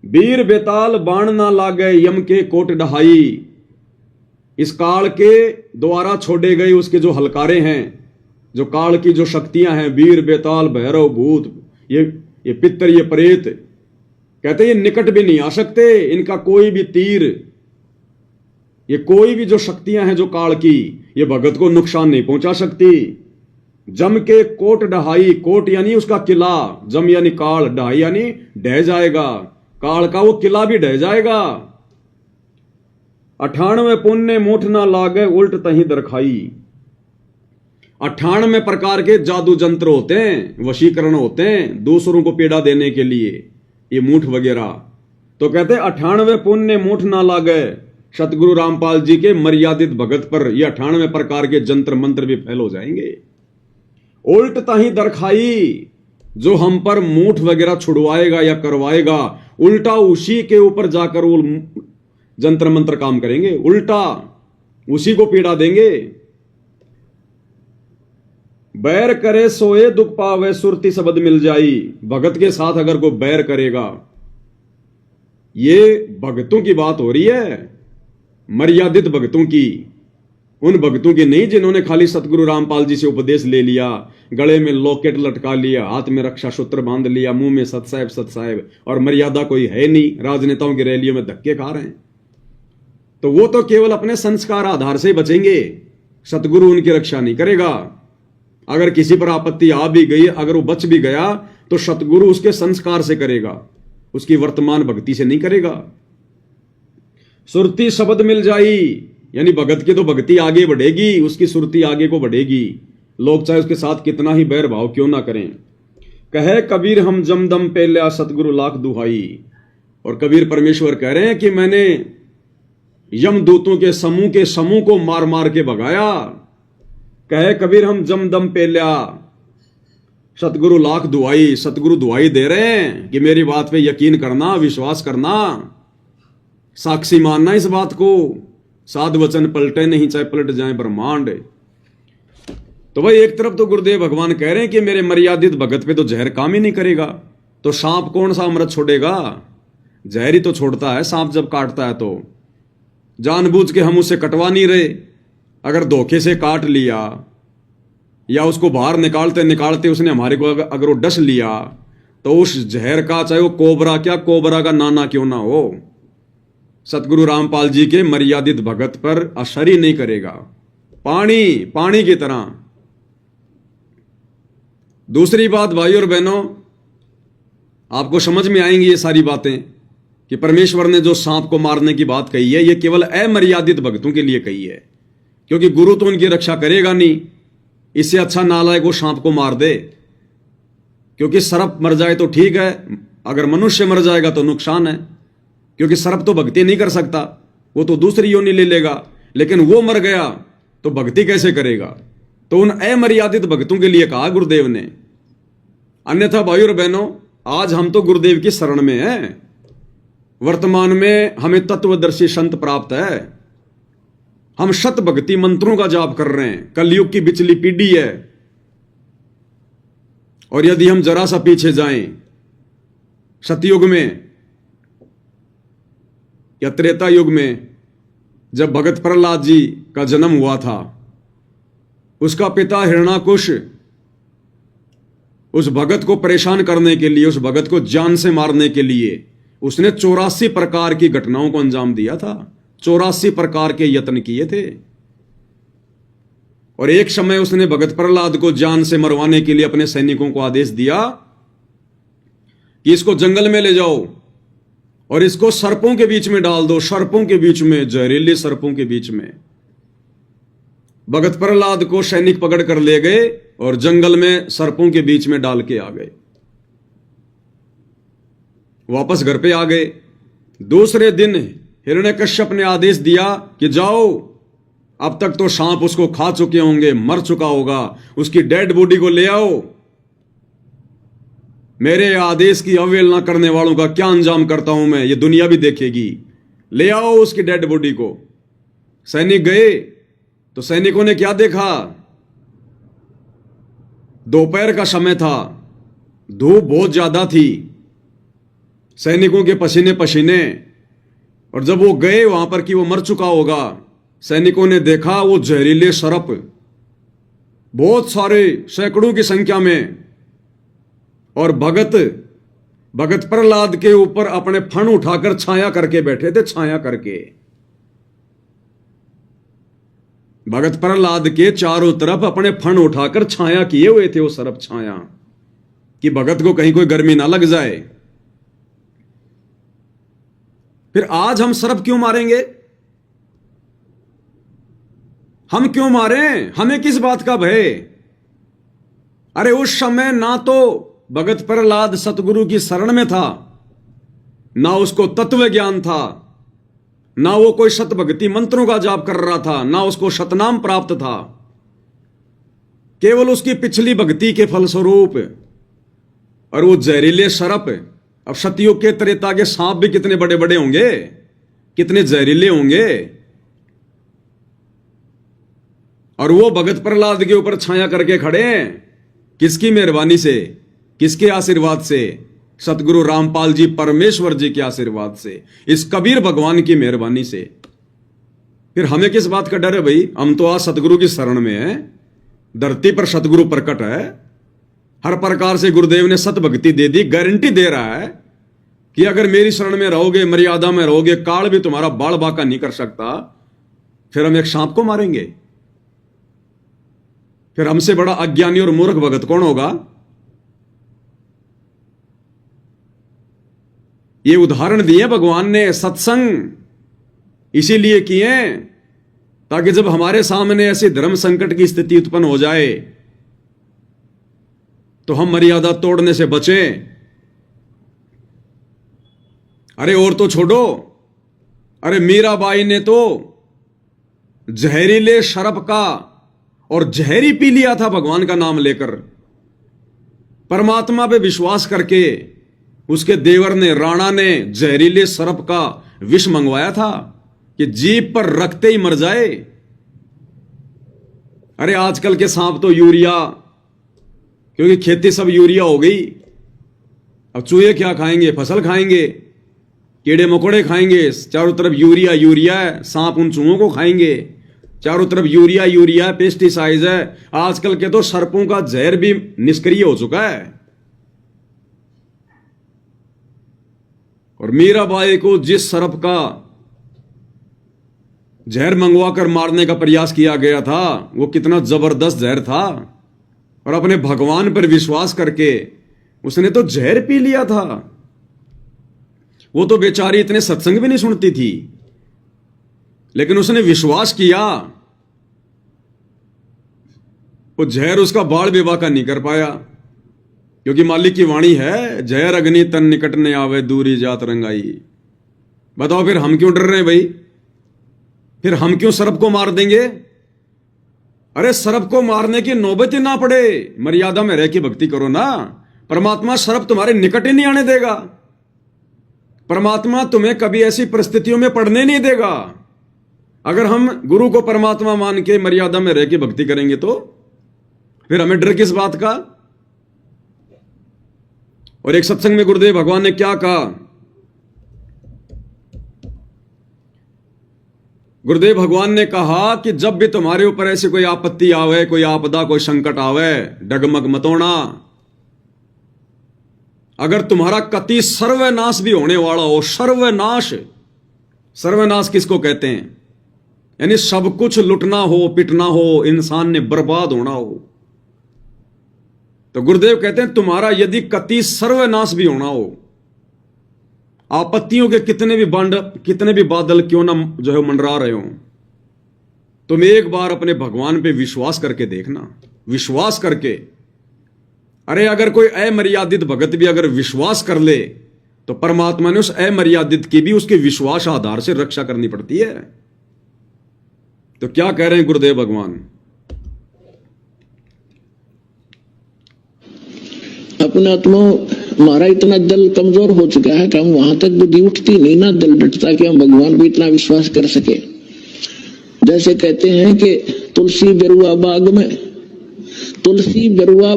वीर बेताल बाण ना लागे, यम के कोट डहाई। इस काल के द्वारा छोड़े गए उसके जो हलकारे हैं, जो काल की जो शक्तियां हैं, वीर बेताल भैरव भूत, ये पितर, ये प्रेत, कहते ये निकट भी नहीं आ सकते। इनका कोई भी तीर, ये कोई भी जो शक्तियां हैं जो काल की, ये भगत को नुकसान नहीं पहुंचा सकती। जम के कोट डहाई, कोट यानी उसका किला, जम यानी काल, डहाई यानी ढह जाएगा, काल का वो किला भी ढह जाएगा। 98 पुण्य मोठ ना लागे, उल्ट तही दरखाई। 98 प्रकार के जादू जंत्र होते हैं, वशीकरण होते हैं दूसरों को पीड़ा देने के लिए, ये मूठ वगैरह। तो कहते 98 पुण्य मोठ ना लागे, सतगुरु रामपाल जी के मर्यादित भगत पर ये 98 प्रकार के जंत्र मंत्र भी फैल हो जाएंगे। उल्ट तही दरखाई, जो हम पर मूठ वगैरह छुड़वाएगा या करवाएगा, उल्टा उसी के ऊपर जाकर वो जंत्र मंत्र काम करेंगे, उल्टा उसी को पीड़ा देंगे। बैर करे सोए दुख पावे, सुरती शब्द मिल जाई। भगत के साथ अगर कोई बैर करेगा, ये भगतों की बात हो रही है, मर्यादित भगतों की, उन भक्तों की नहीं जिन्होंने खाली सतगुरु रामपाल जी से उपदेश ले लिया, गले में लॉकेट लटका लिया, हाथ में रक्षा सूत्र बांध लिया, मुंह में सत साहेब, और मर्यादा कोई है नहीं, राजनेताओं की रैलियों में धक्के खा रहे हैं। तो वो तो केवल अपने संस्कार आधार से बचेंगे, सतगुरु उनकी रक्षा नहीं करेगा। अगर किसी पर आपत्ति आ भी गई, अगर वो बच भी गया, तो सतगुरु उसके संस्कार से करेगा, उसकी वर्तमान भक्ति से नहीं करेगा। सुरती शब्द मिल जाई, यानी भगत की तो भक्ति आगे बढ़ेगी, उसकी सुरती आगे को बढ़ेगी, लोग चाहे उसके साथ कितना ही बैर भाव क्यों ना करें। कहे कबीर हम जमदम पे लिया, सतगुरु लाख दुहाई। और कबीर परमेश्वर कह रहे हैं कि मैंने यमदूतों के समूह को मार मार के भगाया। कहे कबीर हम जमदम पे लिया, सतगुरु लाख दुआई, सतगुरु दुआई दे रहे हैं कि मेरी बात पे यकीन करना, विश्वास करना, साक्षी मानना इस बात को। साध वचन पलटे नहीं, चाहे पलट जाए ब्रह्मांड। तो भाई एक तरफ तो गुरुदेव भगवान कह रहे हैं कि मेरे मर्यादित भगत पे तो जहर काम ही नहीं करेगा, तो सांप कौन सा अमृत छोड़ेगा? जहर ही तो छोड़ता है सांप जब काटता है। तो जानबूझ के हम उसे कटवा नहीं रहे। अगर धोखे से काट लिया या उसको बाहर निकालते निकालते उसने हमारे को अगर वो डस लिया, तो उस जहर का, चाहे वो कोबरा क्या, कोबरा का नाना क्यों ना हो, सतगुरु रामपाल जी के मर्यादित भगत पर असर ही नहीं करेगा। पानी पानी की तरह। दूसरी बात भाई और बहनों, आपको समझ में आएंगी ये सारी बातें कि परमेश्वर ने जो सांप को मारने की बात कही है, ये केवल अमर्यादित भक्तों के लिए कही है, क्योंकि गुरु तो उनकी रक्षा करेगा नहीं। इससे अच्छा नालायक वो सांप को मार दे, क्योंकि सर्प मर जाए तो ठीक है, अगर मनुष्य मर जाएगा तो नुकसान है, क्योंकि सर्प तो भक्ति नहीं कर सकता, वो तो दूसरी योनि ले लेगा। लेकिन वो मर गया तो भक्ति कैसे करेगा? तो उन अमर्यादित भक्तों के लिए कहा गुरुदेव ने। अन्यथा भाई और बहनों, आज हम तो गुरुदेव की शरण में हैं। वर्तमान में हमें तत्वदर्शी संत प्राप्त है। हम शत भक्ति मंत्रों का जाप कर रहे हैं। कलयुग की बिचली पीढ़ी है, और यदि हम जरा सा पीछे जाएं, सतयुग में या त्रेता युग में, जब भगत प्रहलाद जी का जन्म हुआ था, उसका पिता हिरण्याकुश उस भगत को परेशान करने के लिए, उस भगत को जान से मारने के लिए उसने 84 प्रकार की घटनाओं को अंजाम दिया था। 84 प्रकार के यत्न किए थे। और एक समय उसने भगत प्रहलाद को जान से मरवाने के लिए अपने सैनिकों को आदेश दिया कि इसको जंगल में ले जाओ और इसको सर्पों के बीच में डाल दो, सर्पों के बीच में, जहरीले सर्पों के बीच में। भगत प्रहलाद को सैनिक पकड़ कर ले गए और जंगल में सर्पों के बीच में डाल के आ गए। वापस घर पे आ गए। दूसरे दिन हिरण्यकश्यप ने आदेश दिया कि जाओ, अब तक तो सांप उसको खा चुके होंगे, मर चुका होगा, उसकी डेड बॉडी को ले आओ। मेरे आदेश की अवहेलना करने वालों का क्या अंजाम करता हूं मैं, ये दुनिया भी देखेगी। ले आओ उसकी डेड बॉडी को। सैनिक गए तो सैनिकों ने क्या देखा? दोपहर का समय था, धूप बहुत ज्यादा थी, सैनिकों के पसीने पसीने। और जब वो गए वहां पर कि वो मर चुका होगा, सैनिकों ने देखा वो जहरीले सर्प बहुत सारे, सैकड़ों की संख्या में। और भगत प्रहलाद के ऊपर अपने फण उठाकर छाया करके बैठे थे, छाया करके। भगत प्रहलाद के चारों तरफ अपने फण उठाकर छाया किए हुए थे वो सर्प, छाया, कि भगत को कहीं कोई गर्मी ना लग जाए। फिर आज हम सर्प क्यों मारेंगे? हम क्यों मारें? हमें किस बात का भय? अरे उस समय ना तो भगत प्रहलाद सतगुरु की शरण में था, ना उसको तत्व ज्ञान था, ना वो कोई शत भक्ति मंत्रों का जाप कर रहा था, ना उसको शतनाम प्राप्त था। केवल उसकी पिछली भक्ति के फलस्वरूप। और वो जहरीले सर्प, अब सतयुग के त्रेता के सांप भी कितने बड़े बड़े होंगे, कितने जहरीले होंगे। और वो भगत प्रहलाद के ऊपर छाया करके खड़े हैं। किसकी मेहरबानी से, किसके आशीर्वाद से? सतगुरु रामपाल जी परमेश्वर जी के आशीर्वाद से, इस कबीर भगवान की मेहरबानी से। फिर हमें किस बात का डर है भाई? हम तो आज सतगुरु की शरण में हैं। धरती पर सतगुरु प्रकट है, हर प्रकार से गुरुदेव ने सत भक्ति दे दी। गारंटी दे रहा है कि अगर मेरी शरण में रहोगे, मर्यादा में रहोगे, काल भी तुम्हारा बाल बाका नहीं कर सकता। फिर हम एक सांप को मारेंगे? फिर हमसे बड़ा अज्ञानी और मूर्ख भगत कौन होगा? ये उदाहरण दिए भगवान ने, सत्संग इसीलिए किए ताकि जब हमारे सामने ऐसी धर्म संकट की स्थिति उत्पन्न हो जाए तो हम मर्यादा तोड़ने से बचें। अरे और तो छोड़ो, अरे मीराबाई ने तो जहरीले शराब का और जहरी पी लिया था भगवान का नाम लेकर। परमात्मा पे विश्वास करके उसके देवर ने, राणा ने जहरीले सर्प का विष मंगवाया था कि जीभ पर रखते ही मर जाए। अरे आजकल के सांप तो यूरिया, क्योंकि खेती सब यूरिया हो गई। अब चूहे क्या खाएंगे? फसल खाएंगे, कीड़े मकोड़े खाएंगे, चारों तरफ यूरिया यूरिया है। सांप उन चूहों को खाएंगे, चारों तरफ यूरिया यूरिया है, पेस्टिसाइड है। आजकल के तो सर्पों का जहर भी निष्क्रिय हो चुका है। और मीराबाई को जिस सर्प का जहर मंगवाकर मारने का प्रयास किया गया था, वो कितना जबरदस्त जहर था। और अपने भगवान पर विश्वास करके उसने तो जहर पी लिया था। वो तो बेचारी इतने सत्संग भी नहीं सुनती थी, लेकिन उसने विश्वास किया। वो जहर उसका बाल विवाह का नहीं कर पाया, क्योंकि मालिक की वाणी है, जहर अग्नि तन निकट ने आवे दूरी जात रंगाई। बताओ फिर हम क्यों डर रहे हैं भाई? फिर हम क्यों सर्प को मार देंगे? अरे सर्प को मारने की नौबत ही ना पड़े, मर्यादा में रह के भक्ति करो ना। परमात्मा सर्प तुम्हारे निकट ही नहीं आने देगा। परमात्मा तुम्हें कभी ऐसी परिस्थितियों में पड़ने नहीं देगा। अगर हम गुरु को परमात्मा मान के मर्यादा में रह के भक्ति करेंगे तो फिर हमें डर किस बात का? और एक सत्संग में गुरुदेव भगवान ने क्या कहा? गुरुदेव भगवान ने कहा कि जब भी तुम्हारे ऊपर ऐसी कोई आपत्ति आवे, कोई आपदा, कोई संकट आवे, डगमग मत होना। अगर तुम्हारा कति सर्वनाश भी होने वाला हो, सर्वनाश, सर्वनाश किसको कहते हैं? यानी सब कुछ लुटना हो, पिटना हो, इंसान ने बर्बाद होना हो, तो गुरुदेव कहते हैं तुम्हारा यदि कति सर्वनाश भी होना हो, आपत्तियों के कितने भी बादल क्यों ना जो है मंडरा रहे हो, तुम एक बार अपने भगवान पे विश्वास करके देखना। विश्वास करके, अरे अगर कोई अमर्यादित भगत भी अगर विश्वास कर ले तो परमात्मा ने उस अमर्यादित की भी उसके विश्वास आधार से रक्षा करनी पड़ती है। तो क्या कह रहे हैं गुरुदेव भगवान? अपना आत्मा हमारा इतना दल कमजोर हो चुका है कि हम वहां तक बुद्धि उठती नहीं ना, दल डटता कि हम भगवान पे इतना विश्वास कर सके। जैसे कहते हैं कि तुलसी बेरुआ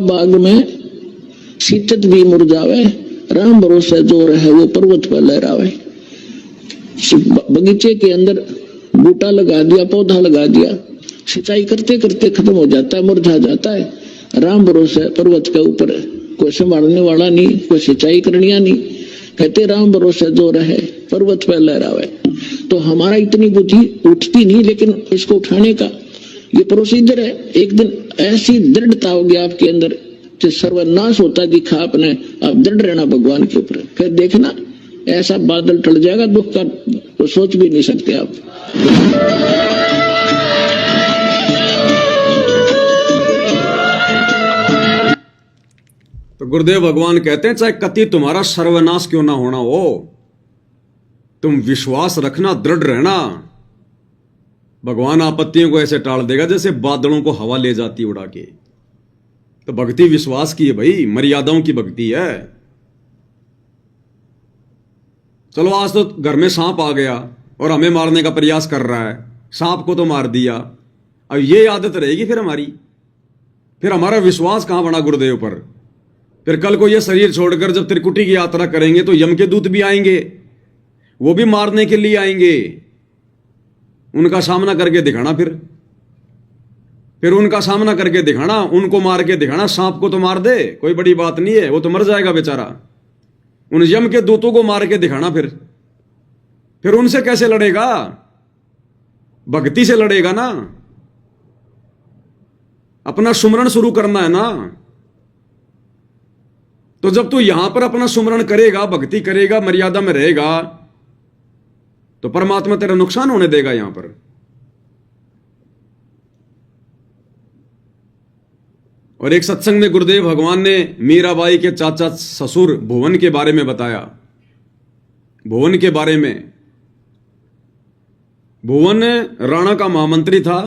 बाग में शीतत भी मुरझावे, राम भरोसे जो रहे वो पर्वत पर लहरावे। बगीचे के अंदर बूटा लगा दिया, पौधा लगा दिया, सिंचाई करते करते खत्म हो जाता है, मुरझा जाता है। राम भरोसे पर्वत के ऊपर कोई संभालने वाला नहीं, कोई सिंचाई करनिया नहीं। कहते राम भरोसे जो रहे पर्वत पर लहरावे। तो हमारा इतनी बुद्धि उठती नहीं, लेकिन इसको उठाने का ये प्रोसीजर है। एक दिन ऐसी दृढ़ता होगी आपके अंदर, जो सर्वनाश होता दिखा आपने, आप दृढ़ रहना भगवान के ऊपर। फिर देखना ऐसा बादल टल जाएगा, दुख का तो सोच भी नहीं सकते आप। तो गुरुदेव भगवान कहते हैं चाहे कति तुम्हारा सर्वनाश क्यों ना होना हो, तुम विश्वास रखना, दृढ़ रहना। भगवान आपत्तियों को ऐसे टाल देगा जैसे बादलों को हवा ले जाती उड़ा के। तो भक्ति विश्वास की है भाई, मर्यादाओं की भक्ति है। चलो आज तो घर में सांप आ गया और हमें मारने का प्रयास कर रहा है, सांप को तो मार दिया। अब ये आदत रहेगी फिर हमारी, फिर हमारा विश्वास कहां बना गुरुदेव पर? फिर कल को ये शरीर छोड़कर जब त्रिकुटी की यात्रा करेंगे तो यम के दूत भी आएंगे, वो भी मारने के लिए आएंगे। उनका सामना करके दिखाना, फिर उनका सामना करके दिखाना, उनको मार के दिखाना। सांप को तो मार दे, कोई बड़ी बात नहीं है, वो तो मर जाएगा बेचारा। उन यम के दूतों को मार के दिखाना, फिर उनसे कैसे लड़ेगा? भक्ति से लड़ेगा ना। अपना सुमरण शुरू करना है ना। तो जब तू यहां पर अपना सुमरण करेगा, भक्ति करेगा, मर्यादा में रहेगा, तो परमात्मा तेरा नुकसान होने देगा यहां पर। और एक सत्संग में गुरुदेव भगवान ने मीराबाई के चाचा ससुर भुवन के बारे में बताया। भुवन के बारे में, भुवन राणा का महामंत्री था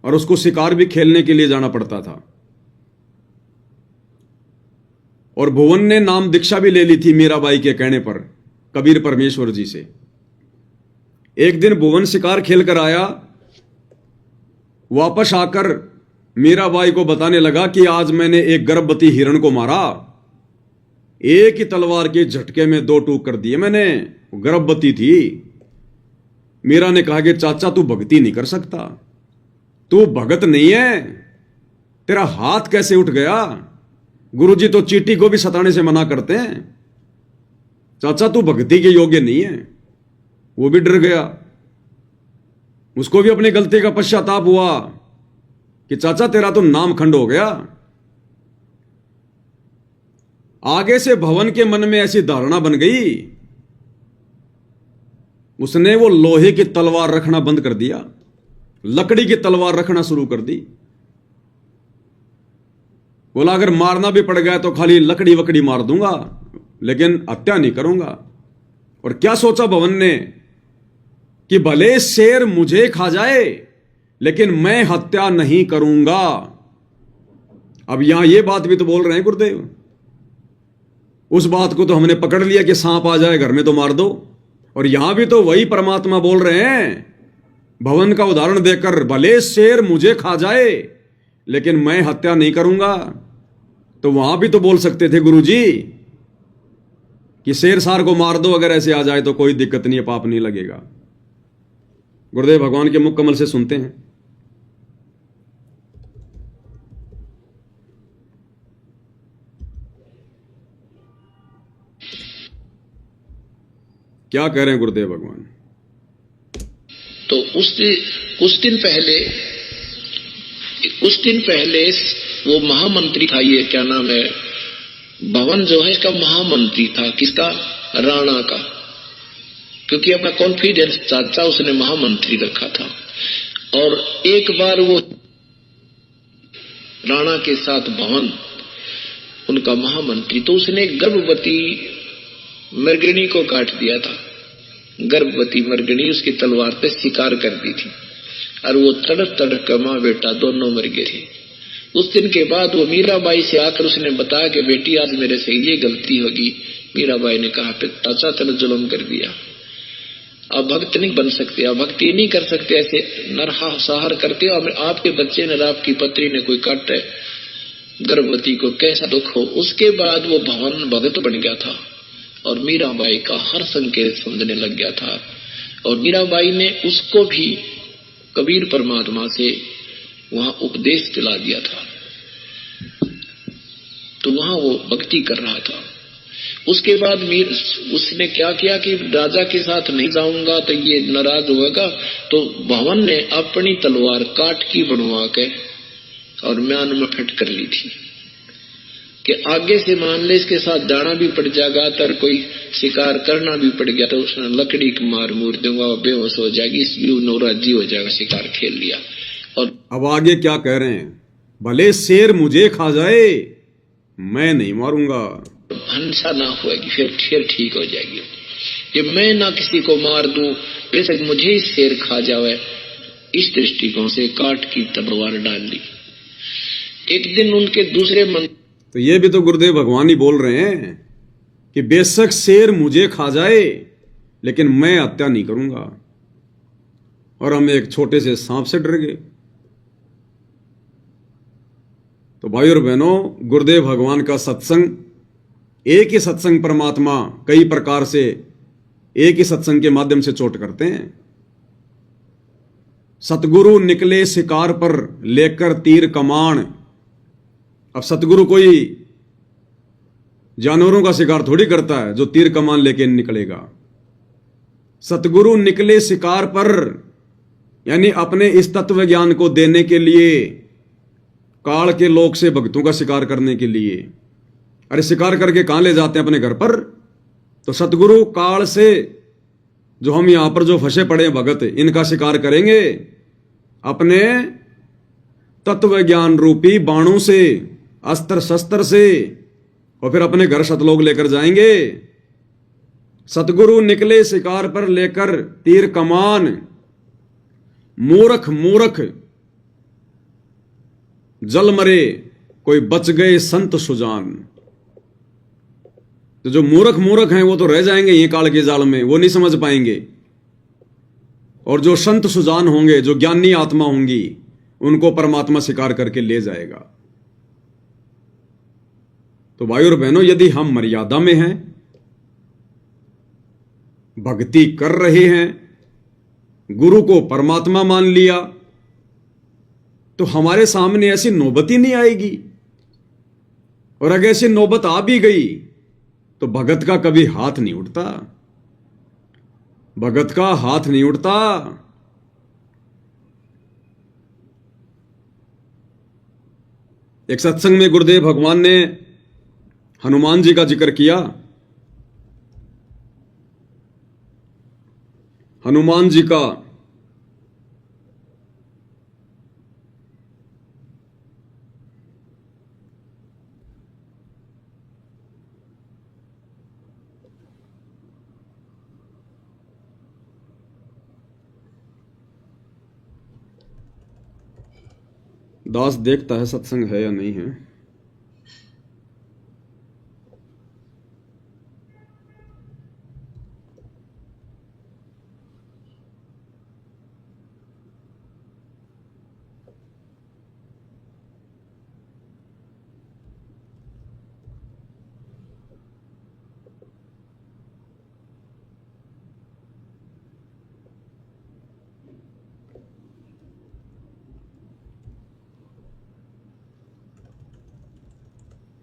और उसको शिकार भी खेलने के लिए जाना पड़ता था। और भुवन ने नाम दीक्षा भी ले ली थी मीराबाई के कहने पर कबीर परमेश्वर जी से। एक दिन भुवन शिकार खेल कर आया, वापस आकर मीराबाई को बताने लगा कि आज मैंने एक गर्भवती हिरण को मारा, एक ही तलवार के झटके में 2 टूक कर दिए मैंने, गर्भवती थी। मीरा ने कहा कि चाचा तू भक्ति नहीं कर सकता, तू भगत नहीं है, तेरा हाथ कैसे उठ गया? गुरुजी तो चींटी को भी सताने से मना करते हैं, चाचा तू भक्ति के योग्य नहीं है। वो भी डर गया, उसको भी अपनी गलती का पश्चाताप हुआ कि चाचा तेरा तो नाम खंड हो गया। आगे से भवन के मन में ऐसी धारणा बन गई, उसने वो लोहे की तलवार रखना बंद कर दिया, लकड़ी की तलवार रखना शुरू कर दी। बोला अगर मारना भी पड़ गया तो खाली लकड़ी वकड़ी मार दूंगा, लेकिन हत्या नहीं करूंगा। और क्या सोचा भवन ने कि भले शेर मुझे खा जाए लेकिन मैं हत्या नहीं करूंगा। अब यहां ये बात भी तो बोल रहे हैं गुरुदेव, उस बात को तो हमने पकड़ लिया कि सांप आ जाए घर में तो मार दो, और यहां भी तो वही परमात्मा बोल रहे हैं भवन का उदाहरण देकर, भले शेर मुझे खा जाए लेकिन मैं हत्या नहीं करूंगा। तो वहां भी तो बोल सकते थे गुरुजी कि शेर सार को मार दो, अगर ऐसे आ जाए तो कोई दिक्कत नहीं है, पाप नहीं लगेगा। गुरुदेव भगवान के मुख कमल से सुनते हैं। क्या कह रहे हैं गुरुदेव भगवान? तो कुछ दिन पहले वो महामंत्री था, ये क्या नाम है, भवन जो है इसका महामंत्री था, किसका? राणा का, क्योंकि अपना कॉन्फिडेंस चाचा उसने महामंत्री रखा था। और एक बार वो राणा के साथ भवन उनका महामंत्री, तो उसने गर्भवती मृगणी को काट दिया था। गर्भवती मृगणी उसकी तलवार पे शिकार कर दी थी, और वो तड़प तड़प कर मां बेटा दोनों मर गए थे। उस दिन के बाद वो मीराबाई से आकर उसने बताया कि बेटी आज मेरे से ये गलती होगी। मीराबाई ने कहा चाचा तेरे जुल्म कर दिया, अब भक्त नहीं बन सकते, अब भक्ति नहीं कर सकते, ऐसे नरसंहार करते हो, आपके बच्चे ने, आपकी पत्नी ने कोई काटे गर्भवती को, कैसा दुख हो। उसके बाद वो भवन भगत बन गया था और मीराबाई का हर संकेत समझने लग गया था। और मीराबाई ने उसको भी कबीर परमात्मा से वहां उपदेश दिला दिया था, तो वहां वो भक्ति कर रहा था। उसके बाद उसने क्या किया कि राजा के साथ नहीं जाऊंगा तो ये नाराज होगा, तो भवन ने अपनी तलवार काट की बनवा के और म्यान में फिट कर ली थी कि आगे से मान ले इसके साथ जाना भी पड़ जाएगा, तो कोई शिकार करना भी पड़ गया तो उसने लकड़ी की मार मूर दूंगा, वो बेहोश हो जाएगी, इसलिए नौराजी हो जाएगा, शिकार खेल लिया। और अब आगे क्या कह रहे हैं? भले शेर मुझे खा जाए मैं नहीं मारूंगा, हिंसा ना होगी, फिर ठीक हो जाएगी। कि मैं ना किसी को मार दूं, बेशक मुझे ही शेर खा जावे, इस दृष्टिकोण से काट की तलवार डाल ली। एक दिन उनके दूसरे मन, तो ये भी तो गुरुदेव भगवान ही बोल रहे हैं कि बेशक शेर मुझे खा जाए लेकिन मैं हत्या नहीं करूंगा, और हम एक छोटे से सांप से डर गए। तो भाई और बहनों, गुरुदेव भगवान का सत्संग, एक ही सत्संग परमात्मा कई प्रकार से एक ही सत्संग के माध्यम से चोट करते हैं। सतगुरु निकले शिकार पर लेकर तीर कमान। अब सतगुरु कोई जानवरों का शिकार थोड़ी करता है जो तीर कमान लेके निकलेगा। सतगुरु निकले शिकार पर, यानी अपने इस तत्व ज्ञान को देने के लिए, काल के लोक से भक्तों का शिकार करने के लिए। अरे शिकार करके कहां ले जाते हैं? अपने घर पर। तो सतगुरु काल से, जो हम यहां पर जो फंसे पड़े हैं भगत, इनका शिकार करेंगे अपने तत्व ज्ञान रूपी बाणों से, अस्त्र शस्त्र से, और फिर अपने घर सतलोक लेकर जाएंगे। सतगुरु निकले शिकार पर लेकर तीर कमान, मूर्ख मूर्ख जल मरे कोई बच गए संत सुजान। तो जो मूर्ख मूर्ख हैं वो तो रह जाएंगे ये काल के जाल में, वो नहीं समझ पाएंगे। और जो संत सुजान होंगे, जो ज्ञानी आत्मा होंगी, उनको परमात्मा शिकार करके ले जाएगा। तो भाई और बहनों, यदि हम मर्यादा में हैं, भक्ति कर रहे हैं, गुरु को परमात्मा मान लिया, तो हमारे सामने ऐसी नौबत ही नहीं आएगी। और अगर ऐसी नौबत आ भी गई तो भगत का कभी हाथ नहीं उठता, भगत का हाथ नहीं उठता। एक सत्संग में गुरुदेव भगवान ने हनुमान जी का जिक्र किया। हनुमान जी का दास देखता है सत्संग है या नहीं है।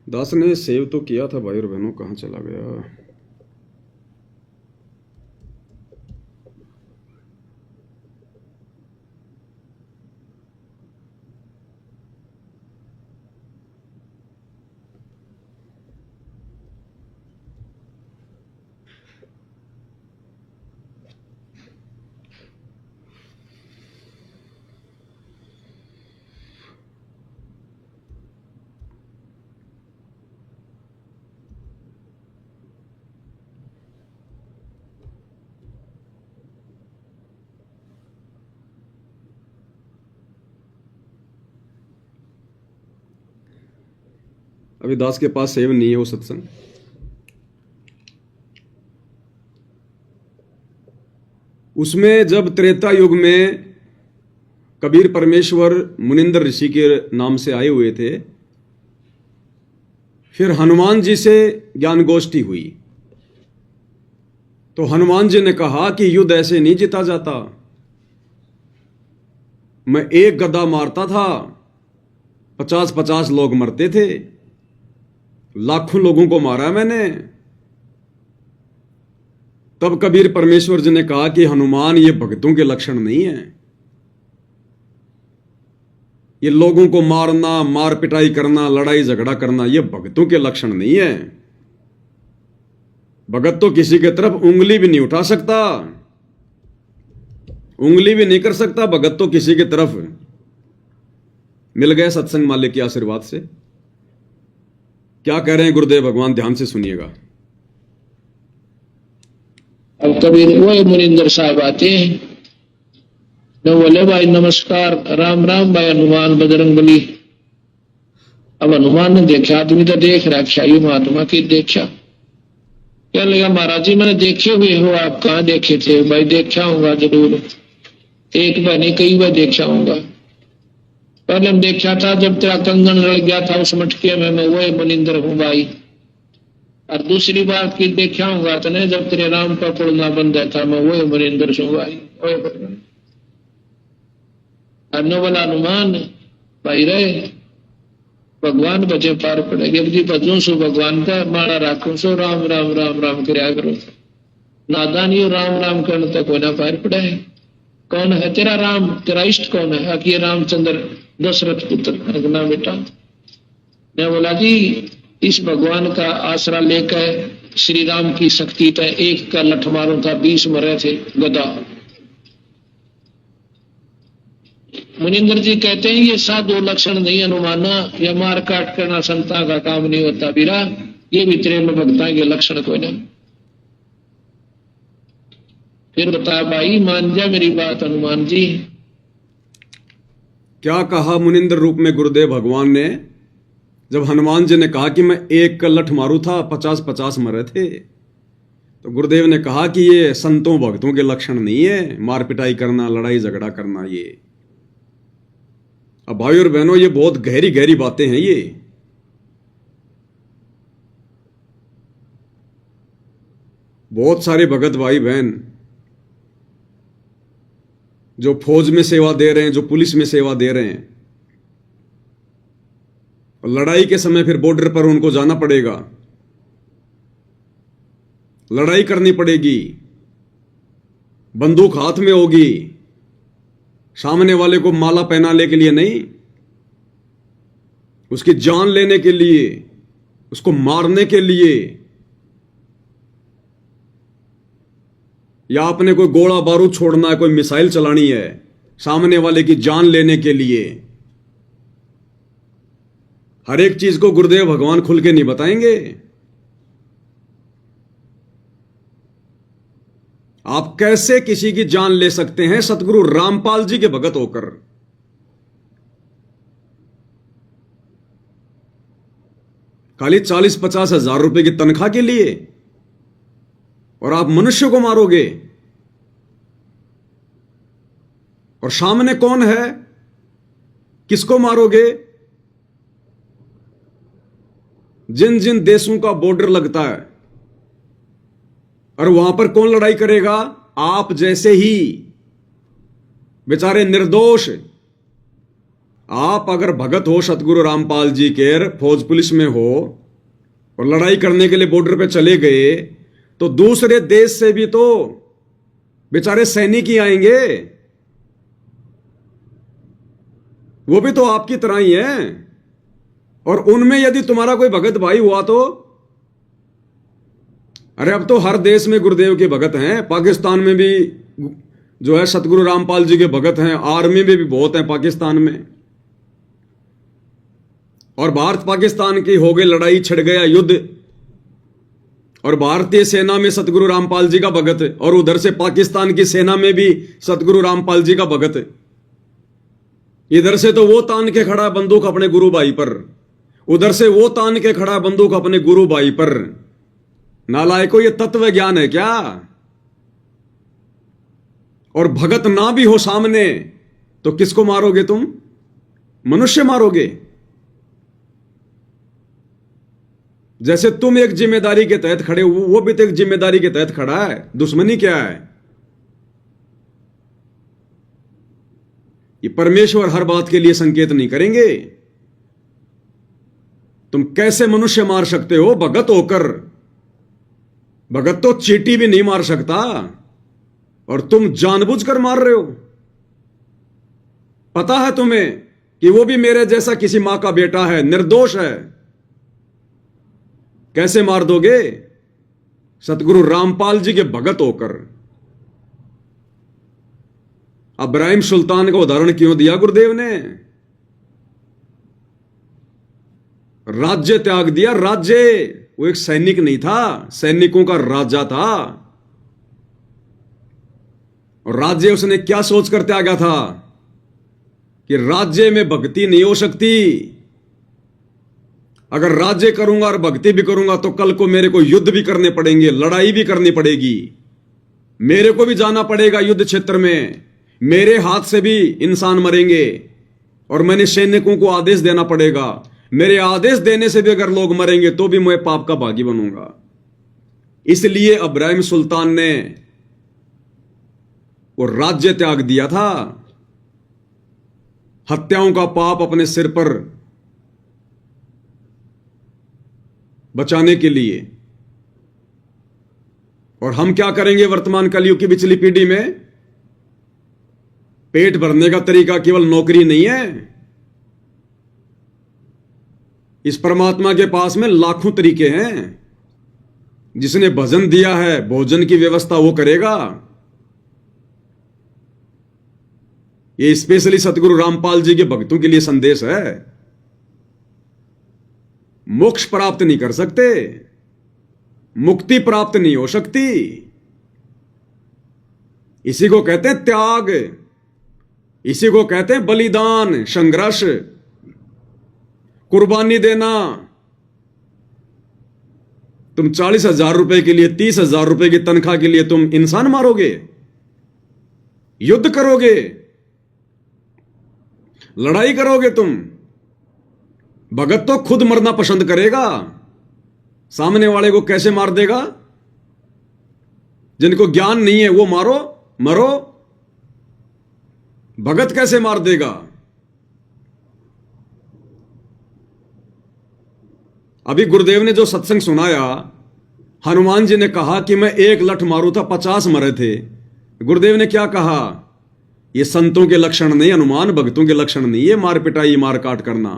दास ने सेव तो किया था भाई और बहनों, कहां चला गया। अभी दास के पास सेव नहीं है वो सत्संग। उसमें जब त्रेता युग में कबीर परमेश्वर मुनिंदर ऋषि के नाम से आए हुए थे, फिर हनुमान जी से ज्ञान गोष्ठी हुई, तो हनुमान जी ने कहा कि युद्ध ऐसे नहीं जीता जाता। मैं एक गदा मारता था, 50-50 लोग मरते थे, लाखों लोगों को मारा मैंने। तब कबीर परमेश्वर जी ने कहा कि हनुमान, ये भक्तों के लक्षण नहीं है, ये लोगों को मारना, मार पिटाई करना, लड़ाई झगड़ा करना, ये भक्तों के लक्षण नहीं है। भगत तो किसी के तरफ उंगली भी नहीं उठा सकता, उंगली भी नहीं कर सकता भगत तो किसी की तरफ। मिल गए सत्संग मालिक के आशीर्वाद से। क्या कह रहे हैं गुरुदेव भगवान, ध्यान से सुनिएगा। अब कबीर वो मुनिंदर साहब आते हैं, न बोले भाई नमस्कार, राम राम भाई हनुमान बजरंग बली। अब हनुमान ने देखा, आदमी तो देख रखा, ये महात्मा की देखा। क्या लगा, महाराज जी मैंने देखे हुए हो, आप कहाँ देखे थे? भाई देखा होगा जरूर, एक बार नहीं कई बार देखा होगा। पहले हम देखा था जब तेरा कंगन रल गया था उस मटके में, मैं वही मुनिंदर हूँ भाई। और दूसरी बात की देखा होगा तो नहीं, जब तेरे राम का पुड़ना बंद था, मैं वही मुनिंदर हूँ भाई। बोला हनुमान भाई रहे, भगवान बचे पार पड़ेगे। अब जी बचूं सो भगवान का माड़ा राखू सो, राम राम राम राम करया करो। नादानी राम राम करने तक होना पार पड़ा है। कौन है तेरा राम, तेरा इष्ट कौन है? कि रामचंद्र दशरथ पुत्र ना बेटा। मैं बोला जी इस भगवान का आसरा लेकर श्री राम की शक्ति था, एक का लठ मारो था 20 मरे थे गदा। मुनिंदर जी कहते हैं ये साधु लक्षण नहीं अनुमाना, या मार काट करना संता का काम नहीं होता बीरा, ये भी तेरे में भक्ता के लक्षण कोई नहीं। फिर बता भाई, मान जा मेरी बात हनुमान जी। क्या कहा मुनिंदर रूप में गुरुदेव भगवान ने? जब हनुमान जी ने कहा कि मैं एक का लठ मारू था 50-50 मरे थे, तो गुरुदेव ने कहा कि ये संतों भक्तों के लक्षण नहीं है, मार पिटाई करना, लड़ाई झगड़ा करना। ये अब भाई और बहनों, ये बहुत गहरी गहरी बातें हैं। ये बहुत सारे भगत भाई बहन जो फौज में सेवा दे रहे हैं, जो पुलिस में सेवा दे रहे हैं, और लड़ाई के समय फिर बॉर्डर पर उनको जाना पड़ेगा, लड़ाई करनी पड़ेगी, बंदूक हाथ में होगी, सामने वाले को माला पहनाने के लिए नहीं, उसकी जान लेने के लिए, उसको मारने के लिए, या आपने कोई गोला बारूद छोड़ना है, कोई मिसाइल चलानी है सामने वाले की जान लेने के लिए। हर एक चीज को गुरुदेव भगवान खुल के नहीं बताएंगे। आप कैसे किसी की जान ले सकते हैं सतगुरु रामपाल जी के भगत होकर? खाली 40-50 हजार रुपए की तनख्वाह के लिए, और आप मनुष्य को मारोगे। और सामने कौन है, किसको मारोगे? जिन जिन देशों का बॉर्डर लगता है, और वहां पर कौन लड़ाई करेगा? आप जैसे ही बेचारे निर्दोष। आप अगर भगत हो सतगुरु रामपाल जी के, फौज पुलिस में हो और लड़ाई करने के लिए बॉर्डर पे चले गए, तो दूसरे देश से भी तो बेचारे सैनिक ही आएंगे। वो भी तो आपकी तरह ही हैं। और उनमें यदि तुम्हारा कोई भगत भाई हुआ तो, अरे अब तो हर देश में गुरुदेव के भगत हैं। पाकिस्तान में भी जो है सतगुरु रामपाल जी के भगत हैं, आर्मी में भी बहुत हैं पाकिस्तान में। और भारत पाकिस्तान की हो गई लड़ाई, छिड़ गया युद्ध, और भारतीय सेना में सतगुरु रामपाल जी का भगत, और उधर से पाकिस्तान की सेना में भी सतगुरु रामपाल जी का भगत। इधर से तो वो तान के खड़ा बंदूक अपने गुरु भाई पर, उधर से वो तान के खड़ा बंदूक अपने गुरु भाई पर। नालायको, ये तत्व ज्ञान है क्या? और भगत ना भी हो सामने तो किसको मारोगे तुम? मनुष्य मारोगे। जैसे तुम एक जिम्मेदारी के तहत खड़े हो, वो भी तो एक जिम्मेदारी के तहत खड़ा है। दुश्मनी क्या है? ये परमेश्वर हर बात के लिए संकेत नहीं करेंगे। तुम कैसे मनुष्य मार सकते हो भगत होकर? भगत तो चींटी भी नहीं मार सकता, और तुम जानबूझकर मार रहे हो। पता है तुम्हें कि वो भी मेरे जैसा किसी मां का बेटा है, निर्दोष है। कैसे मार दोगे? सतगुरु रामपाल जी के भगत होकर। इब्राहिम सुल्तान का उदाहरण क्यों दिया गुरुदेव ने? राज्य त्याग दिया। राज्य, वो एक सैनिक नहीं था, सैनिकों का राजा था। और राज्य उसने क्या सोचकर त्यागा था कि राज्य में भक्ति नहीं हो सकती। अगर राज्य करूंगा और भक्ति भी करूंगा तो कल को मेरे को युद्ध भी करने पड़ेंगे, लड़ाई भी करनी पड़ेगी, मेरे को भी जाना पड़ेगा युद्ध क्षेत्र में, मेरे हाथ से भी इंसान मरेंगे, और मैंने सैनिकों को आदेश देना पड़ेगा। मेरे आदेश देने से भी अगर लोग मरेंगे तो भी मैं पाप का भागी बनूंगा। इसलिए इब्राहिम सुल्तान ने वो राज्य त्याग दिया था, हत्याओं का पाप अपने सिर पर बचाने के लिए। और हम क्या करेंगे वर्तमान कलयुग की पिछली पीढ़ी में? पेट भरने का तरीका केवल नौकरी नहीं है। इस परमात्मा के पास में लाखों तरीके हैं। जिसने भजन दिया है, भोजन की व्यवस्था वो करेगा। ये स्पेशली सतगुरु रामपाल जी के भक्तों के लिए संदेश है। मोक्ष प्राप्त नहीं कर सकते, मुक्ति प्राप्त नहीं हो सकती। इसी को कहते हैं त्याग, इसी को कहते हैं बलिदान, संघर्ष। कुर्बानी देना। तुम 40,000 रुपए के लिए, 30,000 रुपए की तनख्वाह के लिए तुम इंसान मारोगे, युद्ध करोगे, लड़ाई करोगे तुम। भगत तो खुद मरना पसंद करेगा, सामने वाले को कैसे मार देगा? जिनको ज्ञान नहीं है वो मारो, मरो। भगत कैसे मार देगा? अभी गुरुदेव ने जो सत्संग सुनाया, हनुमान जी ने कहा कि मैं एक लठ मारू था 50 मरे थे। गुरुदेव ने क्या कहा? ये संतों के लक्षण नहीं, हनुमान भक्तों के लक्षण नहीं, ये मार पिटाई मार काट करना।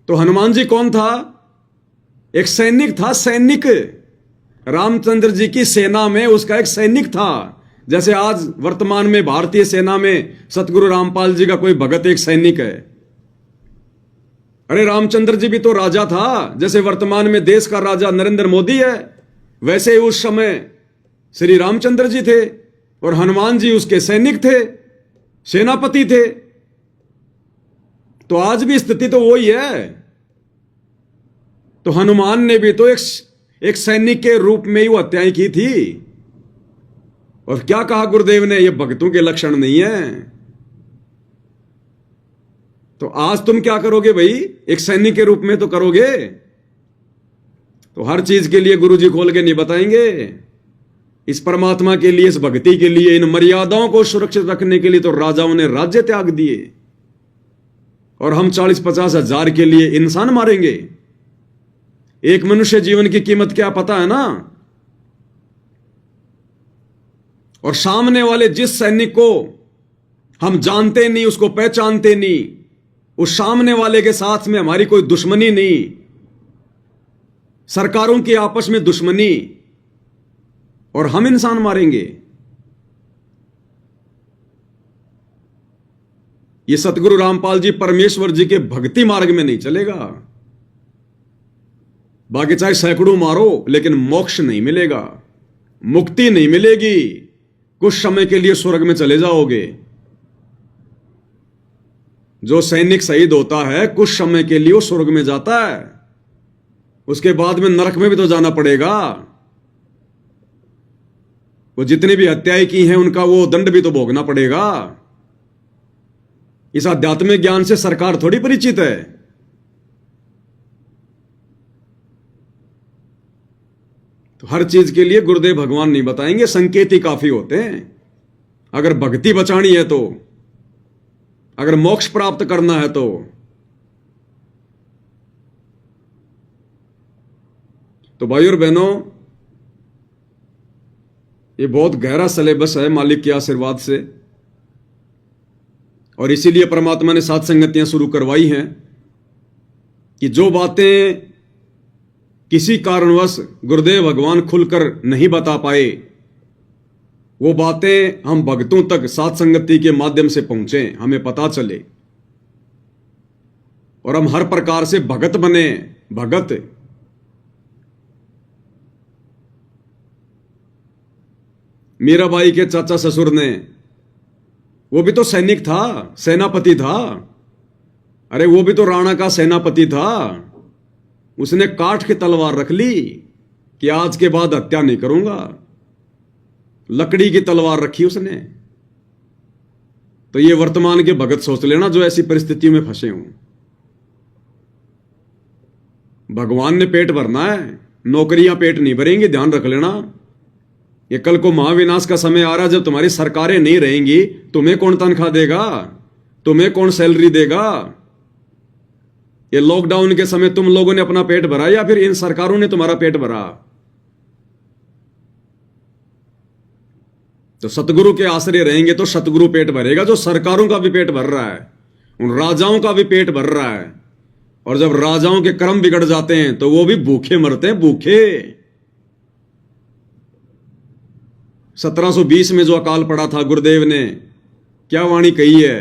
तो हनुमान जी कौन था? एक सैनिक था, सैनिक। रामचंद्र जी की सेना में उसका एक सैनिक था। जैसे आज वर्तमान में भारतीय सेना में सतगुरु रामपाल जी का कोई भगत एक सैनिक है। अरे रामचंद्र जी भी तो राजा था। जैसे वर्तमान में देश का राजा नरेंद्र मोदी है, वैसे ही उस समय श्री रामचंद्र जी थे और हनुमान जी उसके सैनिक थे, सेनापति थे। तो आज भी स्थिति तो वही है। तो हनुमान ने भी तो एक सैनिक के रूप में ही वो हत्याएं की थी। और क्या कहा गुरुदेव ने? ये भक्तों के लक्षण नहीं है। तो आज तुम क्या करोगे भाई? एक सैनिक के रूप में तो करोगे। तो हर चीज के लिए गुरुजी खोल के नहीं बताएंगे। इस परमात्मा के लिए, इस भक्ति के लिए, इन मर्यादाओं को सुरक्षित रखने के लिए तो राजाओं ने राज्य त्याग दिए, और हम 40-50 हजार के लिए इंसान मारेंगे। एक मनुष्य जीवन की कीमत क्या पता है ना? और सामने वाले जिस सैनिक को हम जानते नहीं, उसको पहचानते नहीं, उस सामने वाले के साथ में हमारी कोई दुश्मनी नहीं, सरकारों की आपस में दुश्मनी, और हम इंसान मारेंगे। ये सतगुरु रामपाल जी परमेश्वर जी के भक्ति मार्ग में नहीं चलेगा। बाकी चाहे सैकड़ों मारो, लेकिन मोक्ष नहीं मिलेगा, मुक्ति नहीं मिलेगी। कुछ समय के लिए स्वर्ग में चले जाओगे। जो सैनिक शहीद होता है, कुछ समय के लिए वो स्वर्ग में जाता है, उसके बाद में नरक में भी तो जाना पड़ेगा। वो जितनी भी हत्याएं की हैं, उनका वो दंड भी तो भोगना पड़ेगा। इस आध्यात्मिक ज्ञान से सरकार थोड़ी परिचित है। तो हर चीज के लिए गुरुदेव भगवान नहीं बताएंगे, संकेत ही काफी होते हैं। अगर भक्ति बचानी है तो, अगर मोक्ष प्राप्त करना है तो भाई और बहनों, ये बहुत गहरा सिलेबस है मालिक के आशीर्वाद से। और इसीलिए परमात्मा ने 7 संगतियां शुरू करवाई हैं कि जो बातें किसी कारणवश गुरुदेव भगवान खुलकर नहीं बता पाए, वो बातें हम भक्तों तक 7 संगति के माध्यम से पहुंचे, हमें पता चले, और हम हर प्रकार से भगत बने। भगत मीराबाई के चाचा ससुर ने, वो भी तो सैनिक था, सेनापति था। अरे वो भी तो राणा का सेनापति था। उसने काठ की तलवार रख ली कि आज के बाद हत्या नहीं करूंगा। लकड़ी की तलवार रखी उसने। तो ये वर्तमान के भगत सोच लेना जो ऐसी परिस्थितियों में फंसे हों। भगवान ने पेट भरना है, नौकरियां पेट नहीं भरेंगी, ध्यान रख लेना। ये कल को महाविनाश का समय आ रहा है, जब तुम्हारी सरकारें नहीं रहेंगी, तुम्हें कौन तनख्वाह देगा? तुम्हें कौन सैलरी देगा? ये लॉकडाउन के समय तुम लोगों ने अपना पेट भरा या फिर इन सरकारों ने तुम्हारा पेट भरा? तो सतगुरु के आश्रय रहेंगे तो सतगुरु पेट भरेगा, जो सरकारों का भी पेट भर रहा है, उन राजाओं का भी पेट भर रहा है। और जब राजाओं के कर्म बिगड़ जाते हैं तो वो भी भूखे मरते हैं, भूखे। 1720 में जो अकाल पड़ा था, गुरुदेव ने क्या वाणी कही है?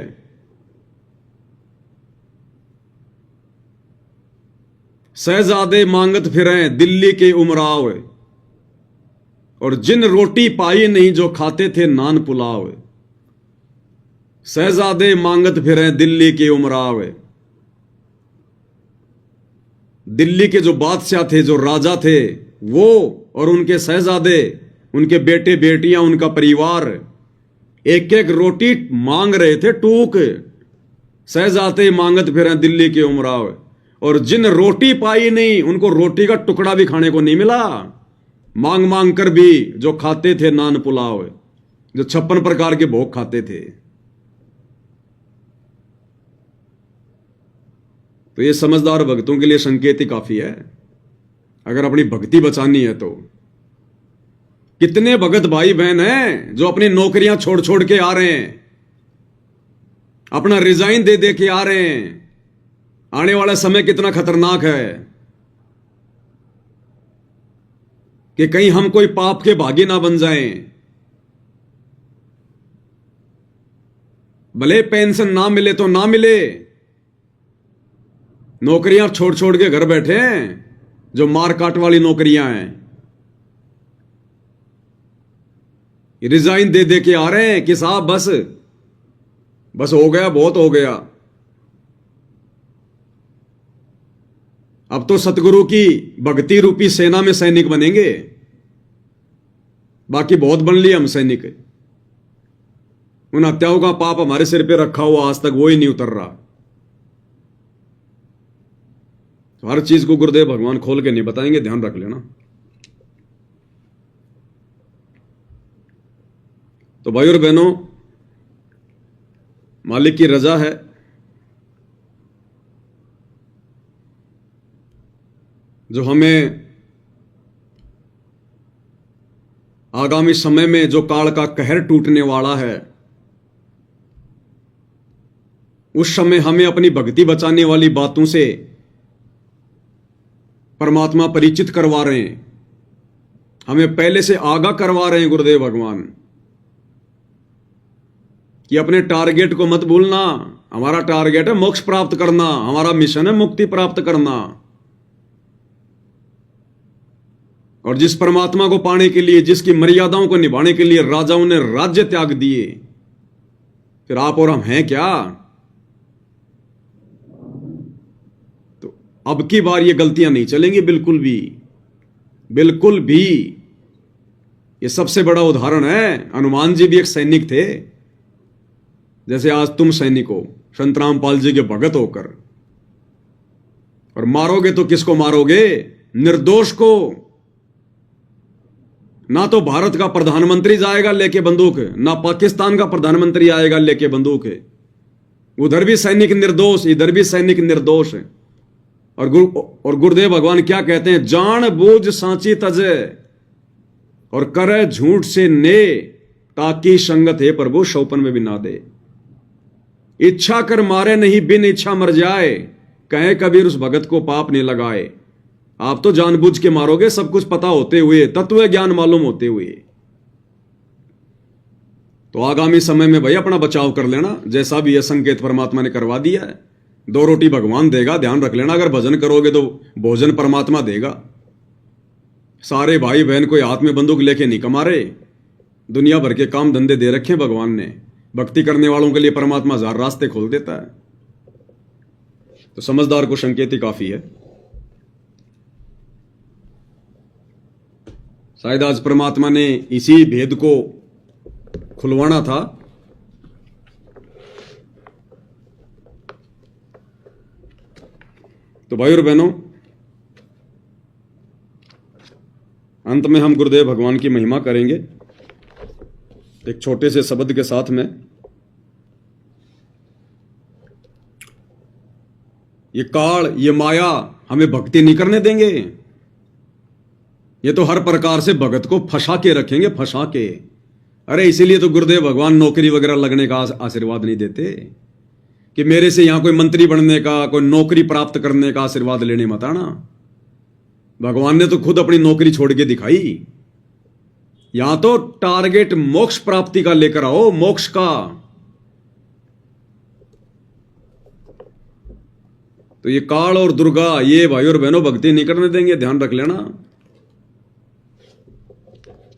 शहजादे मांगत फिरें दिल्ली के उमराव, और जिन रोटी पाई नहीं जो खाते थे नान पुलाव। शहजादे मांगत फिरें दिल्ली के उमराव, दिल्ली के जो बादशाह थे, जो राजा थे, वो और उनके शहजादे, उनके बेटे बेटियां, उनका परिवार एक एक रोटी मांग रहे थे टूक। शहजादे मांगत फिर दिल्ली के उमराव, और जिन रोटी पाई नहीं उनको रोटी का टुकड़ा भी खाने को नहीं मिला। मांग मांग कर भी जो खाते थे नान पुलाव, जो 56 प्रकार के भोग खाते थे। तो ये समझदार भक्तों के लिए संकेत ही काफी है। अगर अपनी भक्ति बचानी है तो कितने भगत भाई बहन हैं जो अपनी नौकरियां छोड़ छोड़ के आ रहे हैं, अपना रिजाइन दे दे के आ रहे हैं। आने वाला समय कितना खतरनाक है कि कहीं हम कोई पाप के भागी ना बन जाएं। भले पेंशन ना मिले तो ना मिले, नौकरियां छोड़ छोड़ के घर बैठे हैं, जो मार काट वाली नौकरियां हैं, रिजाइन दे दे के आ रहे हैं कि साहब बस हो गया, बहुत हो गया। अब तो सतगुरु की भक्ति रूपी सेना में सैनिक बनेंगे, बाकी बहुत बन लिए हम सैनिक। उन हत्याओं का पाप हमारे सिर पे रखा हुआ, आज तक वो ही नहीं उतर रहा। तो हर चीज को गुरुदेव भगवान खोल के नहीं बताएंगे, ध्यान रख लेना। तो भाई और बहनों, मालिक की रजा है, जो हमें आगामी समय में जो काल का कहर टूटने वाला है, उस समय हमें अपनी भक्ति बचाने वाली बातों से परमात्मा परिचित करवा रहे हैं, हमें पहले से आगाह करवा रहे हैं गुरुदेव भगवान कि अपने टारगेट को मत भूलना। हमारा टारगेट है मोक्ष प्राप्त करना, हमारा मिशन है मुक्ति प्राप्त करना। और जिस परमात्मा को पाने के लिए, जिसकी मर्यादाओं को निभाने के लिए राजाओं ने राज्य त्याग दिए, फिर आप और हम हैं क्या? तो अब की बार ये गलतियां नहीं चलेंगी, बिल्कुल भी, बिल्कुल भी। ये सबसे बड़ा उदाहरण है। हनुमान जी भी एक सैनिक थे, जैसे आज तुम सैनिक हो, संत रामपाल जी के भगत होकर। और मारोगे तो किसको मारोगे? निर्दोष को। ना तो भारत का प्रधानमंत्री जाएगा लेके बंदूक, ना पाकिस्तान का प्रधानमंत्री आएगा लेके बंदूक। उधर भी सैनिक निर्दोष, इधर भी सैनिक निर्दोष। और गुरुदेव भगवान क्या कहते हैं? जान बूझ सांची तजे और करे झूठ से ने, ताकि संगत है प्रभु शौपन में भी ना दे। इच्छा कर मारे नहीं, बिन इच्छा मर जाए, कहे कबीर उस भगत को पाप नहीं लगाए। आप तो जानबूझ के मारोगे, सब कुछ पता होते हुए, तत्व ज्ञान मालूम होते हुए। तो आगामी समय में भाई अपना बचाव कर लेना। जैसा भी यह संकेत परमात्मा ने करवा दिया है, 2 रोटी भगवान देगा, ध्यान रख लेना। अगर भजन करोगे तो भोजन परमात्मा देगा। सारे भाई बहन कोई हाथ में बंदूक लेके नहीं कमा रहे, दुनिया भर के काम धंधे दे रखे भगवान ने। भक्ति करने वालों के लिए परमात्मा 1000 रास्ते खोल देता है। तो समझदार को संकेत ही काफी है। शायद आज परमात्मा ने इसी भेद को खुलवाना था। तो भाई और बहनों, अंत में हम गुरुदेव भगवान की महिमा करेंगे एक छोटे से शब्द के साथ में। ये काल, ये माया हमें भक्ति नहीं करने देंगे। ये तो हर प्रकार से भगत को फंसा के रखेंगे, फंसा के। अरे इसीलिए तो गुरुदेव भगवान नौकरी वगैरह लगने का आशीर्वाद नहीं देते कि मेरे से यहां कोई मंत्री बनने का, कोई नौकरी प्राप्त करने का आशीर्वाद लेने मत आना। भगवान ने तो खुद अपनी नौकरी छोड़ के दिखाई। यहां तो टारगेट मोक्ष प्राप्ति का लेकर आओ, मोक्ष का। तो ये काल और दुर्गा, ये भाई और बहनों भक्ति नहीं करने देंगे, ध्यान रख लेना।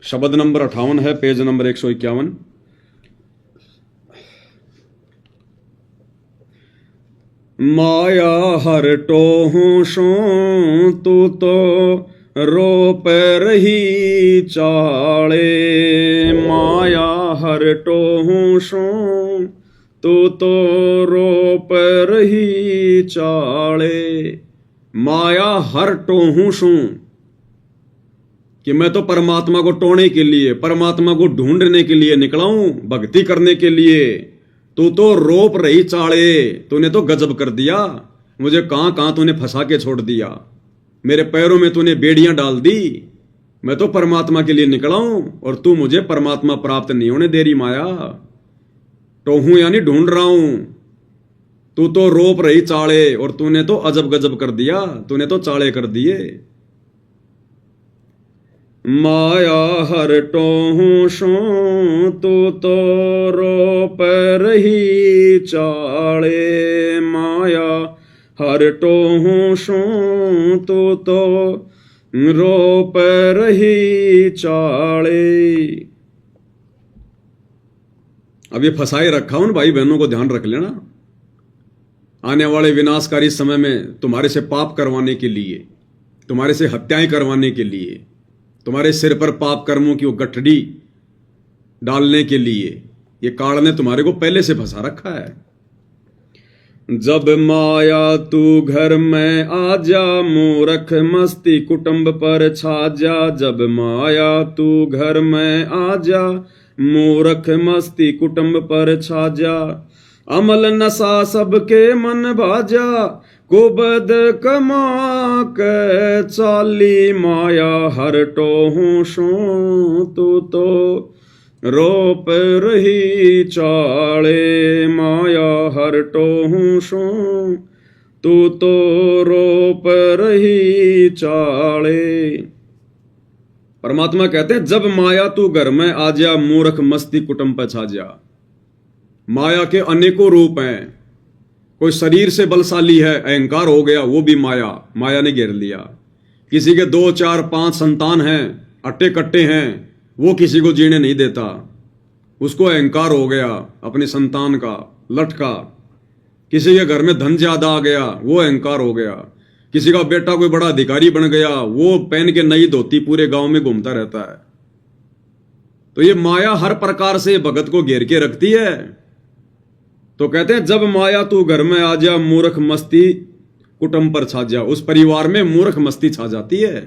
शब्द नंबर 58 है, पेज नंबर 151। माया हर टोहूं सो तू तो रो पर ही चाले। माया हर टोहूं सो तू तो रो पर ही चाले। माया हर टोहूं सू, कि मैं तो परमात्मा को टोने के लिए, परमात्मा को ढूंढने के लिए निकला हूं, भक्ति करने के लिए। तू तो रोप रही चाले, तूने तो गजब कर दिया। मुझे कहां कहां तूने फंसा के छोड़ दिया, मेरे पैरों में तूने बेड़ियां डाल दी। मैं तो परमात्मा के लिए निकला हूं और तू मुझे परमात्मा प्राप्त नहीं होने दे रही माया। टोहूं यानी ढूंढ रहा हूं, तू तो रोप रही चाले और तूने तो अजब गजब कर दिया, तूने तो चाले कर दिए। माया हर टोहूं सो तू तो रो पर ही चाले। माया हर टोहूं सो तू तो रो पर ही चाले। अब ये फंसाए रखा उन भाई बहनों को ध्यान रख लेना, आने वाले विनाशकारी समय में तुम्हारे से पाप करवाने के लिए, तुम्हारे से हत्याएं करवाने के लिए, तुम्हारे सिर पर पाप कर्मों की वो गठड़ी डालने के लिए ये काल ने तुम्हारे को पहले से फंसा रखा है। जब माया तू घर में आ जा, मूर्ख मस्ती कुटुंब पर छा जा। जब माया तू घर में आ जा, मूर्ख मस्ती कुटुंब पर छा जा। अमल नशा सबके मन भाजा, कुबद कमा के चाली। माया हर टोहूं सो तू तो रोप रही चाले। माया हर टोहूं सो तू तो रोप रही चाले। परमात्मा कहते हैं जब माया तू घर में आ जा, मूर्ख मस्ती कुटुंब पर छा जा। माया के अनेकों रूप हैं, कोई शरीर से बलशाली है, अहंकार हो गया, वो भी माया, माया ने घेर लिया। किसी के 2, 4, 5 संतान हैं, अट्टे कट्टे हैं, वो किसी को जीने नहीं देता, उसको अहंकार हो गया अपनी संतान का, लठ का। किसी के घर में धन ज्यादा आ गया, वो अहंकार हो गया। किसी का बेटा कोई बड़ा अधिकारी बन गया, वो पहन के नई धोती पूरे गांव में घूमता रहता है। तो ये माया हर प्रकार से भगत को घेर के रखती है। तो कहते हैं जब माया तू घर में आ जा, मूर्ख मस्ती कुटुंब पर छा जा। उस परिवार में मूर्ख मस्ती छा जाती है,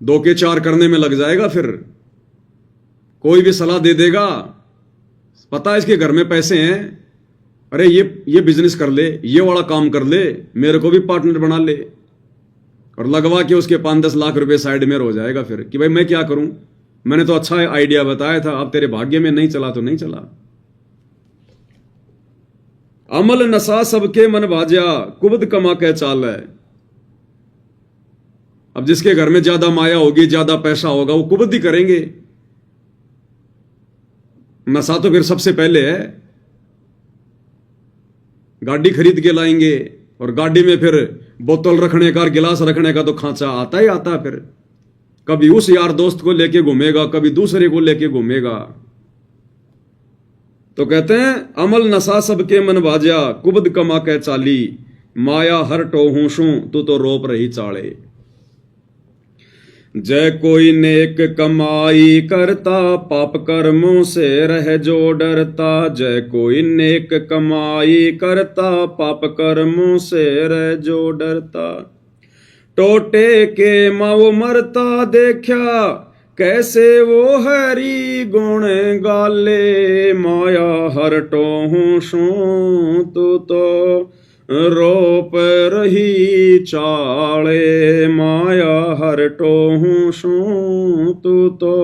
2 के 4 करने में लग जाएगा। फिर कोई भी सलाह दे देगा, पता है इसके घर में पैसे हैं, अरे ये बिजनेस कर ले, ये वाला काम कर ले, मेरे को भी पार्टनर बना ले, और लगवा के उसके 5-10 लाख रुपए साइड में हो जाएगा। फिर कि भाई मैं क्या करूं, मैंने तो अच्छा आइडिया बताया था, अब तेरे भाग्य में नहीं चला तो नहीं चला। अमल नशा सबके मन भाजा, कुबद कमा के चाल है। अब जिसके घर में ज्यादा माया होगी, ज्यादा पैसा होगा, वो कुबद ही करेंगे। नशा तो फिर सबसे पहले है, गाड़ी खरीद के लाएंगे और गाड़ी में फिर बोतल रखने का, गिलास रखने का तो खांचा आता ही आता है। फिर कभी उस यार दोस्त को लेके घूमेगा, कभी दूसरे को लेके घूमेगा। तो कहते हैं अमल नशा सबके मन भाजा, कुबद कमा के चाली। माया हर टोहूं सू तू तो रोप रही चाले। जय कोई नेक कमाई करता, पाप कर्मों से रह जो डरता। जय कोई नेक कमाई करता, पाप कर्मों से रह जो डरता। टोटे के माओ मरता देखा, कैसे वो हरि गुण गाले। माया हर टोहूं सू तू तो रोप रही चाले। माया हर टोहूं सू तू तो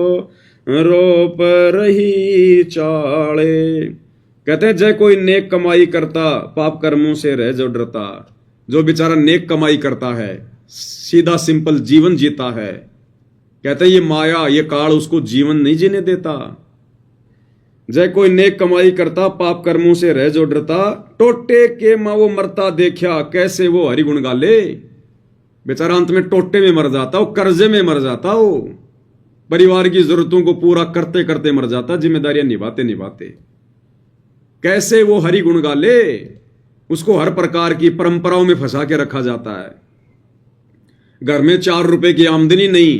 रोप रही चाले। कहते हैं जय कोई नेक कमाई करता, पाप कर्मों से रह जो डरता। जो बेचारा नेक कमाई करता है, सीधा सिंपल जीवन जीता है, कहते हैं ये माया, ये काल उसको जीवन नहीं जीने देता। जय कोई नेक कमाई करता, पाप कर्मों से रह जो डरता। टोटे के माँ वो मरता देखा, कैसे वो हरिगुण गाले। बेचारा अंत में टोटे में मर जाता, वो कर्जे में मर जाता, वो परिवार की जरूरतों को पूरा करते करते मर जाता, जिम्मेदारियां निभाते निभाते। कैसे वो हरि गुण गाले, उसको हर प्रकार की परंपराओं में फंसा के रखा जाता है। घर में 4 रुपए की आमदनी नहीं,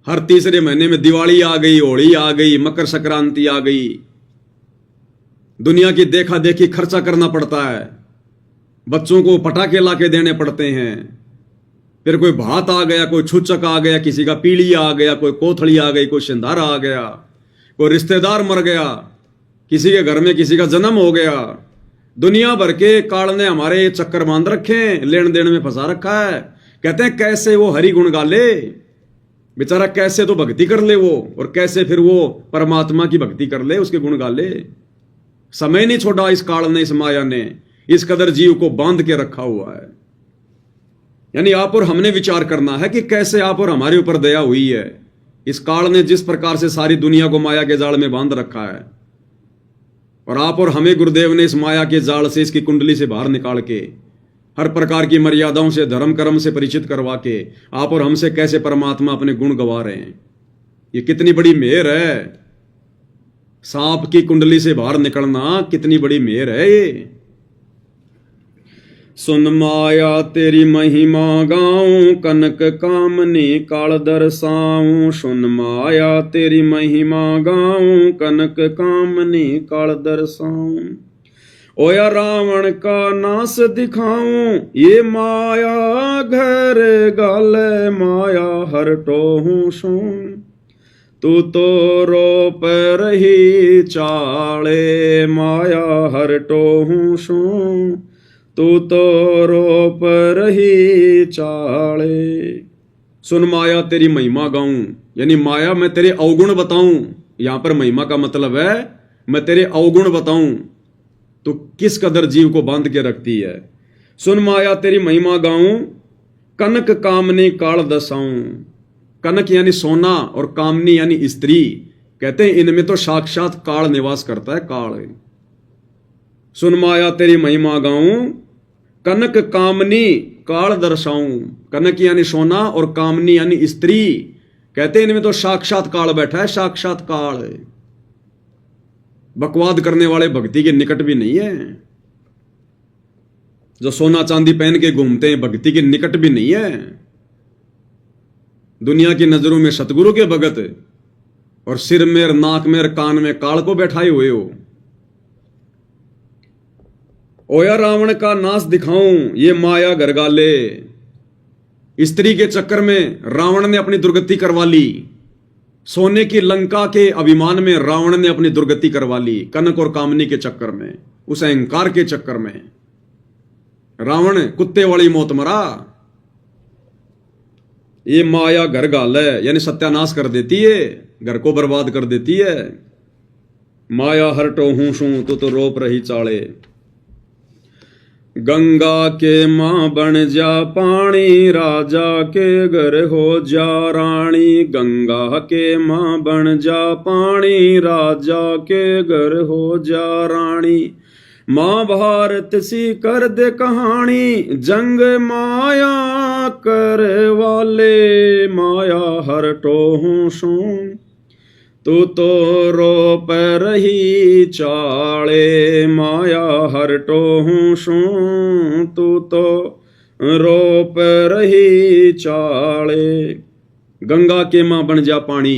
हर तीसरे महीने में दिवाली आ गई, होली आ गई, मकर संक्रांति आ गई, दुनिया की देखा देखी खर्चा करना पड़ता है, बच्चों को पटाखे लाके देने पड़ते हैं, फिर कोई भात आ गया, कोई छुचक आ गया, किसी का पीली आ गया, कोई कोथड़ी आ गई, कोई सिंधारा आ गया, कोई रिश्तेदार मर गया, किसी के घर में किसी का जन्म हो गया। दुनिया भर के काल ने हमारे चक्कर बांध रखे हैं, लेन देन में फंसा रखा है। कहते हैं कैसे वो हरि गुण गाले, बेचारा कैसे तो भक्ति कर ले वो, और कैसे फिर वो परमात्मा की भक्ति कर ले, उसके गुण गाले। समय नहीं छोड़ा इस काल ने, इस माया ने इस कदर जीव को बांध के रखा हुआ है। यानी आप और हमने विचार करना है कि कैसे आप और हमारे ऊपर दया हुई है। इस काल ने जिस प्रकार से सारी दुनिया को माया के जाल में बांध रखा है, और आप और हमें गुरुदेव ने इस माया के जाल से, इसकी कुंडली से बाहर निकाल के, हर प्रकार की मर्यादाओं से, धर्म कर्म से परिचित करवा के आप और हमसे कैसे परमात्मा अपने गुण गवा रहे हैं। ये कितनी बड़ी मेहर है। सांप की कुंडली से बाहर निकलना कितनी बड़ी मेहर है ये। सुन माया तेरी महिमा गाऊं, कनक कामनी काल दर्शाऊं। सुन माया तेरी महिमा गाऊं, कनक कामनी काल दर्शाऊं। ओया रावण का नाश दिखाऊं, ये माया घर गाले, माया हरटो हूं सू। तू तो रोप रही चाले, माया हरटो हूं सू। तू तो रोप रही चाले। सुन माया तेरी महिमा गाऊं, यानी माया मैं तेरे अवगुण बताऊं। यहां पर महिमा का मतलब है मैं तेरे अवगुण बताऊं, तो किस कदर जीव को बांध के रखती है। सुन माया तेरी महिमा गाऊं, कनक कामनी काल दसाऊं। कनक यानी सोना और कामनी यानी स्त्री, कहते हैं इनमें तो साक्षात काल निवास करता है, काल। सुन माया तेरी महिमा गाऊं, कनक कामनी काल दर्शाऊं। कनक यानी सोना और कामनी यानी स्त्री, कहते हैं इनमें तो साक्षात काल बैठा है, साक्षात काल। बकवाद करने वाले भक्ति के निकट भी नहीं है। जो सोना चांदी पहन के घूमते हैं भक्ति के निकट भी नहीं है। दुनिया की नजरों में सतगुरु के भगत, और सिर में, नाक में, कान में काल को बैठाए हुए हो। ओया रावण का नाश दिखाऊं, ये माया घर गाले। स्त्री के चक्कर में रावण ने अपनी दुर्गति करवा ली। सोने की लंका के अभिमान में रावण ने अपनी दुर्गति करवा ली। कनक और कामनी के चक्कर में, उस अहंकार के चक्कर में रावण कुत्ते वाली मौत मरा। ये माया घर गाल है, यानी सत्यानाश कर देती है, घर को बर्बाद कर देती है। माया हरटो हूं सू, तो रोप रही चाले। गंगा के मां बन जा पानी, राजा के घर हो जा रानी। गंगा के मां बन जा पानी, राजा के घर हो जा रानी। महाभारत सी कर दे कहानी, जंग माया कर वाले। माया हरटो हूं सू, तू तो रोप रही चाले। माया हरटो हूं सू, तू तो रोप रही चाले। गंगा के मां बन जा पानी,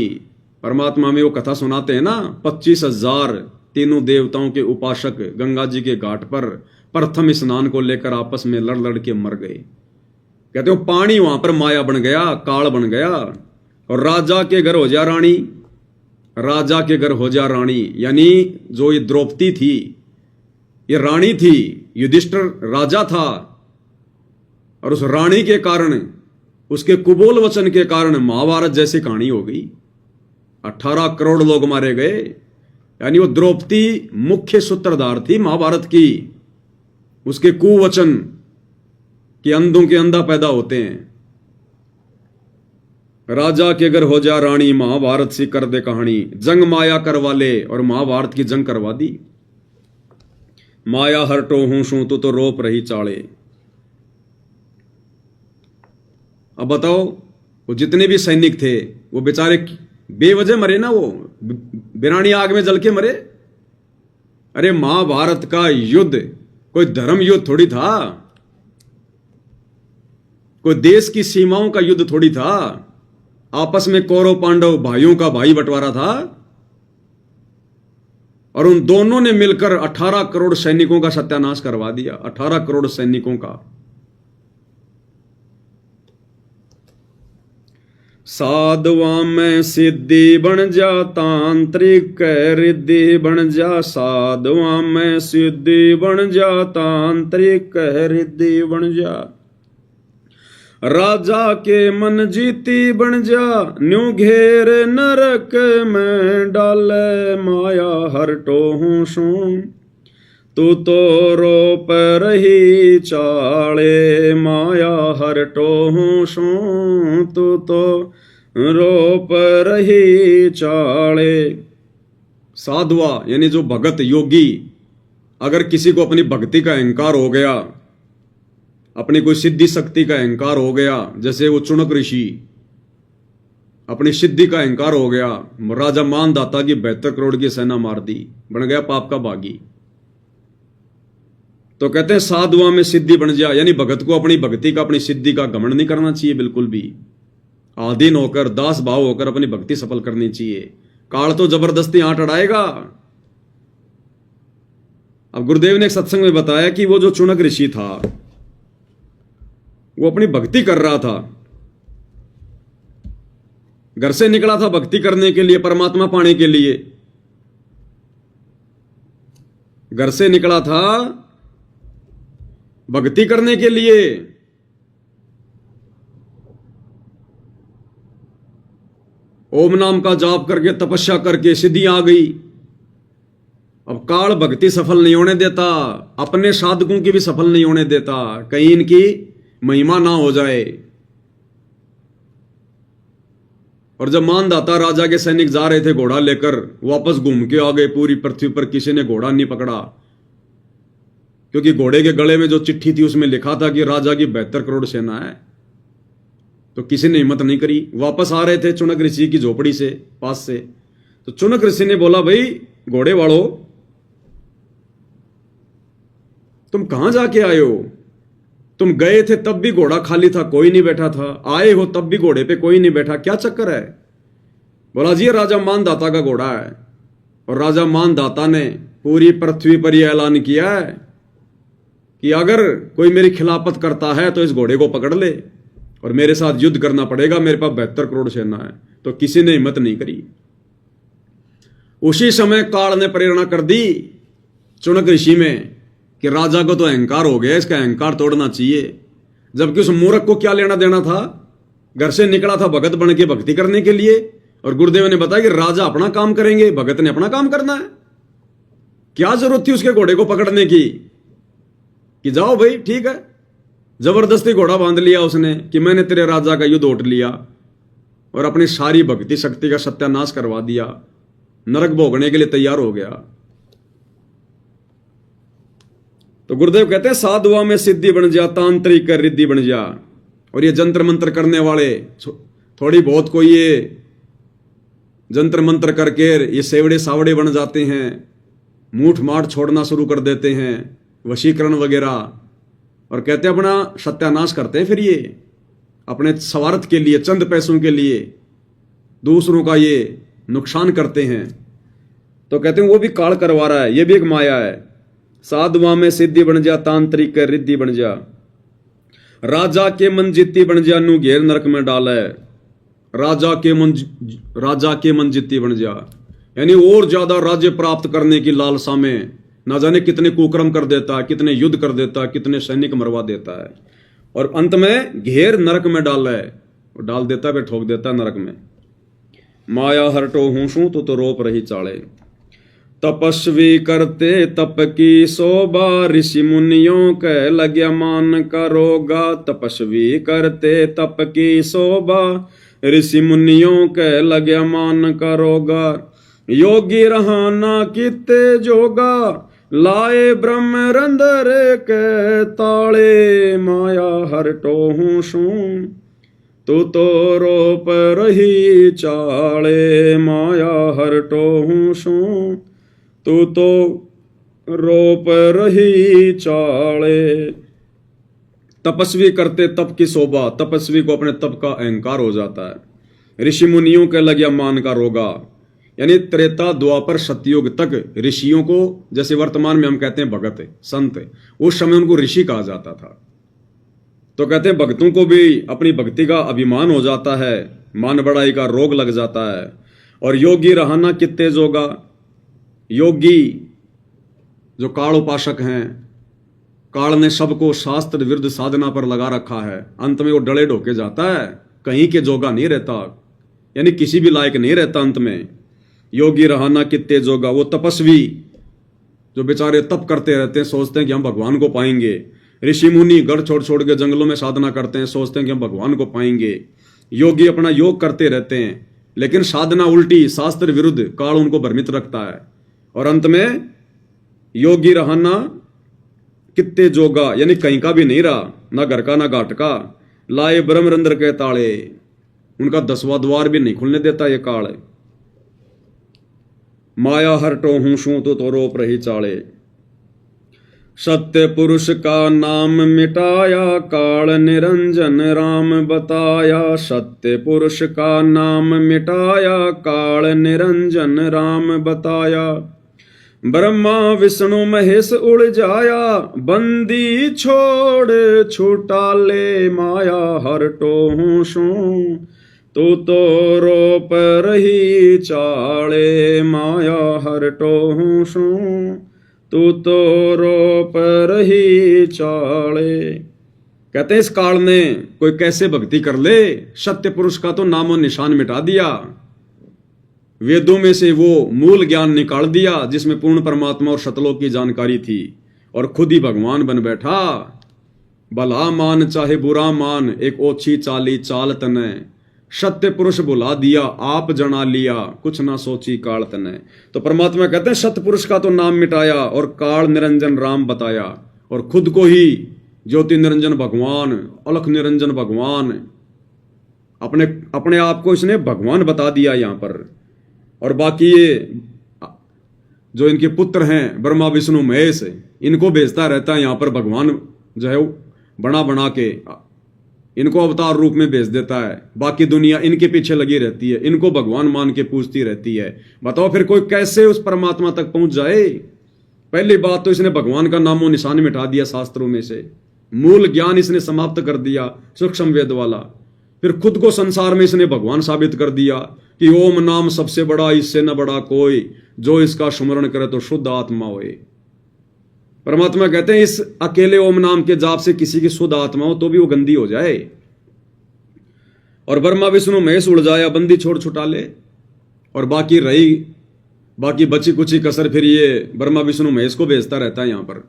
परमात्मा में वो कथा सुनाते हैं ना, 25,000 तीनों देवताओं के उपासक गंगा जी के घाट पर प्रथम स्नान को लेकर आपस में लड़ लड़ के मर गए। कहते हो पानी वहां पर माया बन गया, काल बन गया। और राजा के घर हो जा रानी, राजा के घर हो जा रानी, यानी जो ये द्रौपदी थी ये रानी थी, युधिष्ठिर राजा था, और उस रानी के कारण, उसके कुबोल वचन के कारण महाभारत जैसी कहानी हो गई। 18 करोड़ लोग मारे गए। यानी वो द्रौपदी मुख्य सूत्रधार थी महाभारत की। उसके कुवचन कि अंधों के अंधा पैदा होते हैं। राजा के घर हो जा रानी, महाभारत सी कर दे कहानी। जंग माया करवा ले, और महाभारत की जंग करवा दी। माया हरटो हूं सू, तो रोप रही चाले। अब बताओ, वो जितने भी सैनिक थे वो बेचारे बेवजह मरे ना, वो बिरानी आग में जल के मरे। अरे महाभारत का युद्ध कोई धर्म युद्ध थोड़ी था, कोई देश की सीमाओं का युद्ध थोड़ी था। आपस में कौरव पांडव भाइयों का भाई बंटवारा था और उन दोनों ने मिलकर 18 करोड़ सैनिकों का सत्यानाश करवा दिया। 18 करोड़ सैनिकों का। साधुआ में सिद्धि बन जा, तांत्रिक रिद्धि बन जा। साधुआ में सिद्धि बन जा, तांत्रिक रिद्धि बन जा। राजा के मन जीती बन जा, न्यू घेर नरक में डाले। माया हरटो हूं सू, तू तो रोप रही चाले। माया हरटो हूं सू, तू तो रोप रही चाले। साधुआ यानी जो भगत योगी, अगर किसी को अपनी भक्ति का अहंकार हो गया, अपनी कोई सिद्धि शक्ति का अहंकार हो गया, जैसे वो चुनक ऋषि अपनी सिद्धि का अहंकार हो गया, राजा मानदाता की 72 करोड़ की सेना मार दी, बन गया पाप का बागी। तो कहते हैं साधुआ में सिद्धि बन जा, यानी भगत को अपनी भक्ति का, अपनी सिद्धि का घमंड नहीं करना चाहिए बिल्कुल भी। आधीन होकर, दास भाव होकर अपनी भक्ति सफल करनी चाहिए। काल तो जबरदस्ती हाथ अड़ाएगा। अब गुरुदेव ने एक सत्संग में बताया कि वो जो चुनक ऋषि था, वो अपनी भक्ति कर रहा था, घर से निकला था भक्ति करने के लिए, परमात्मा पाने के लिए। घर से निकला था भक्ति करने के लिए। ओम नाम का जाप करके, तपस्या करके सिद्धि आ गई। अब काल भक्ति सफल नहीं होने देता, अपने साधकों की भी सफल नहीं होने देता, कहीं इनकी महिमा ना हो जाए। और जब मानदाता राजा के सैनिक जा रहे थे घोड़ा लेकर, वापस घूम के आ गए, पूरी पृथ्वी पर किसी ने घोड़ा नहीं पकड़ा, क्योंकि घोड़े के गले में जो चिट्ठी थी उसमें लिखा था कि राजा की 72 करोड़ सेना है। तो किसी ने हिम्मत नहीं करी। वापस आ रहे थे चुनक ऋषि की झोपड़ी से, पास से, तो चुनक ऋषि ने बोला, भाई घोड़े वालों, तुम कहां जाके आए हो? तुम गए थे तब भी घोड़ा खाली था, कोई नहीं बैठा था, आए हो तब भी घोड़े पे कोई नहीं बैठा, क्या चक्कर है? बोला जी, राजा मानदाता का घोड़ा है, और राजा मानदाता ने पूरी पृथ्वी पर यह ऐलान किया है कि अगर कोई मेरी खिलाफत करता है तो इस घोड़े को पकड़ ले और मेरे साथ युद्ध करना पड़ेगा, मेरे पास 72 करोड़ सेना है। तो किसी ने हिम्मत नहीं करी। उसी समय काल ने प्रेरणा कर दी चुनक ऋषि में कि राजा को तो अहंकार हो गया, इसका अहंकार तोड़ना चाहिए। जबकि उस मूर्ख को क्या लेना देना था? घर से निकला था भगत बन के भक्ति करने के लिए, और गुरुदेव ने बताया कि राजा अपना काम करेंगे, भगत ने अपना काम करना है। क्या जरूरत थी उसके घोड़े को पकड़ने की कि जाओ भाई ठीक है। जबरदस्ती घोड़ा बांध लिया उसने कि मैंने तेरे राजा का युद्ध उठ लिया, और अपनी सारी भक्ति शक्ति का सत्यानाश करवा दिया, नरक भोगने के लिए तैयार हो गया। तो गुरुदेव कहते हैं साधुआ में सिद्धि बन जा, तांत्रिक रिद्धि बन जा। और ये जंत्र मंत्र करने वाले थोड़ी बहुत कोई ये जंत्र मंत्र करके ये सेवड़े सावड़े बन जाते हैं, मूठ माठ छोड़ना शुरू कर देते हैं, वशीकरण वगैरह, और कहते हैं अपना सत्यानाश करते हैं। फिर ये अपने स्वार्थ के लिए, चंद पैसों के लिए दूसरों का ये नुकसान करते हैं। तो कहते हैं वो भी काल करवा रहा है, ये भी एक माया है। साधुआ में सिद्धि बन जा, तांत्रिक रिद्धि बन जा। राजा के मन जित्ती बन जा, नू घेर नरक में डाला है। राजा के मन जित्ती बन जा, यानी और ज्यादा राज्य प्राप्त करने की लालसा में ना जाने कितने कुकर्म कर देता है, कितने युद्ध कर देता है, कितने सैनिक मरवा देता है, और अंत में घेर नरक में डाला है, डाल देता है, फिर ठोक देता है नरक में। माया हरटो हूसू तो रोप रही चाले। तपस्वी करते तप की शोभा, ऋषि मुनियों के लग्या मान करोगा। तपस्वी करते तप की शोभा, ऋषि मुनियों के लग्या मान करोगा। योगी रहाना किते जोगा, लाए ब्रह्म रंदर के ताले। माया हरटो हूसू तो रोप रही चाले। माया हरटो हूसू तो रोप रही चाले। तपस्वी करते तप की शोभा, तपस्वी को अपने तप का अहंकार हो जाता है। ऋषि मुनियों के लगिया मान का रोगा, यानी त्रेता द्वापर सतयुग तक ऋषियों को, जैसे वर्तमान में हम कहते हैं भगत संत, उस समय उनको ऋषि कहा जाता था। तो कहते हैं भक्तों को भी अपनी भक्ति का अभिमान हो जाता है, मान बढ़ाई का रोग लग जाता है। और योगी रहना कित्ते जोगा, योगी जो काल उपासक हैं, काल ने सबको शास्त्र विरुद्ध साधना पर लगा रखा है, अंत में वो डले ढोके जाता है, कहीं के जोगा नहीं रहता, यानी किसी भी लायक नहीं रहता अंत में। योगी रहना कित्ते जोगा, वो तपस्वी जो बेचारे तप करते रहते हैं, सोचते हैं कि हम भगवान को पाएंगे। ऋषि मुनि घर छोड़ छोड़ के जंगलों में साधना करते हैं, सोचते हैं कि हम भगवान को पाएंगे। योगी अपना योग करते रहते हैं, लेकिन साधना उल्टी, शास्त्र विरुद्ध, काल उनको भ्रमित रखता है। और अंत में योगी रहना कित्ते जोगा, यानी कहीं का भी नहीं रहा, ना घर का ना घाट का। लाए ब्रह्मरंध्र के ताले, उनका 10वां द्वार भी नहीं खुलने देता ये काल। माया हरटो हूं शू तो रोप रही चाले। सत्य पुरुष का नाम मिटाया, काल निरंजन राम बताया। सत्य पुरुष का नाम मिटाया, काल निरंजन राम बताया। ब्रह्मा विष्णु महेश उड़ जाया, बंदी छोड़ छुटा ले माया। हरटो हूं शू तो रोप रही चाले, माया हरटो हूं शू तो रोप रही चाले। कहते हैं इस काल ने कोई कैसे भक्ति कर ले, सत्य पुरुष का तो नामो निशान मिटा दिया, वेदों में से वो मूल ज्ञान निकाल दिया जिसमें पूर्ण परमात्मा और सतलोक की जानकारी थी, और खुद ही भगवान बन बैठा। भला मान चाहे बुरा मान, एक ओछी चाली चाल तने। सत्य पुरुष बुला दिया, आप जना लिया, कुछ ना सोची काल तने। तो परमात्मा कहते हैं सत्य पुरुष का तो नाम मिटाया और काल निरंजन राम बताया, और खुद को ही ज्योति निरंजन भगवान, अलख निरंजन भगवान, अपने आप को इसने भगवान बता दिया यहां पर। और बाकी ये जो इनके पुत्र हैं ब्रह्मा विष्णु महेश, इनको भेजता रहता है यहां पर भगवान, जो है बना बना के इनको अवतार रूप में भेज देता है। बाकी दुनिया इनके पीछे लगी रहती है, इनको भगवान मान के पूजती रहती है। बताओ फिर कोई कैसे उस परमात्मा तक पहुंच जाए। पहली बात तो इसने भगवान का नामो निशान मिटा दिया शास्त्रों में से, मूल ज्ञान इसने समाप्त कर दिया सूक्ष्म वेद वाला। फिर खुद को संसार में इसने भगवान साबित कर दिया कि ओम नाम सबसे बड़ा, इससे न बड़ा कोई, जो इसका सुमरण करे तो शुद्ध आत्मा होए। परमात्मा कहते हैं इस अकेले ओम नाम के जाप से किसी की शुद्ध आत्मा हो तो भी वो गंदी हो जाए। और ब्रह्मा विष्णु महेश उड़ जाया, बंदी छोड़ छुटा ले। और बाकी बची कुची कसर फिर ये ब्रह्मा विष्णु महेश को भेजता रहता है। यहां पर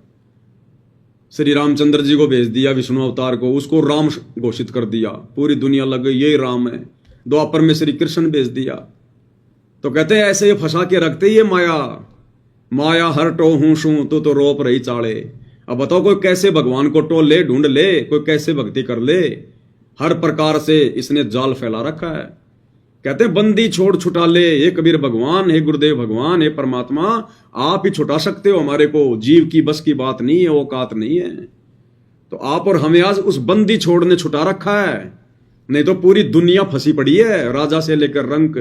श्री रामचंद्र जी को भेज दिया, विष्णु अवतार को, उसको राम घोषित कर दिया, पूरी दुनिया लग गई यही राम है। द्वापर में श्री कृष्ण भेज दिया। तो कहते हैं ऐसे ये फंसा के रखते ये माया हरटो हूं शू तो रोप रही चाले। अब बताओ कोई कैसे भगवान को टोल ले, ढूंढ ले, कोई कैसे भक्ति कर ले। हर प्रकार से इसने जाल फैला रखा है। कहते हैं बंदी छोड़ छुटा ले, हे कबीर भगवान, हे गुरुदेव भगवान, हे परमात्मा, आप ही छुटा सकते हो हमारे को, जीव की बस की बात नहीं है, औकात नहीं है। तो आप और हमें आज उस बंदी छोड़ ने छुटा रखा है, नहीं तो पूरी दुनिया फंसी पड़ी है, राजा से लेकर रंक,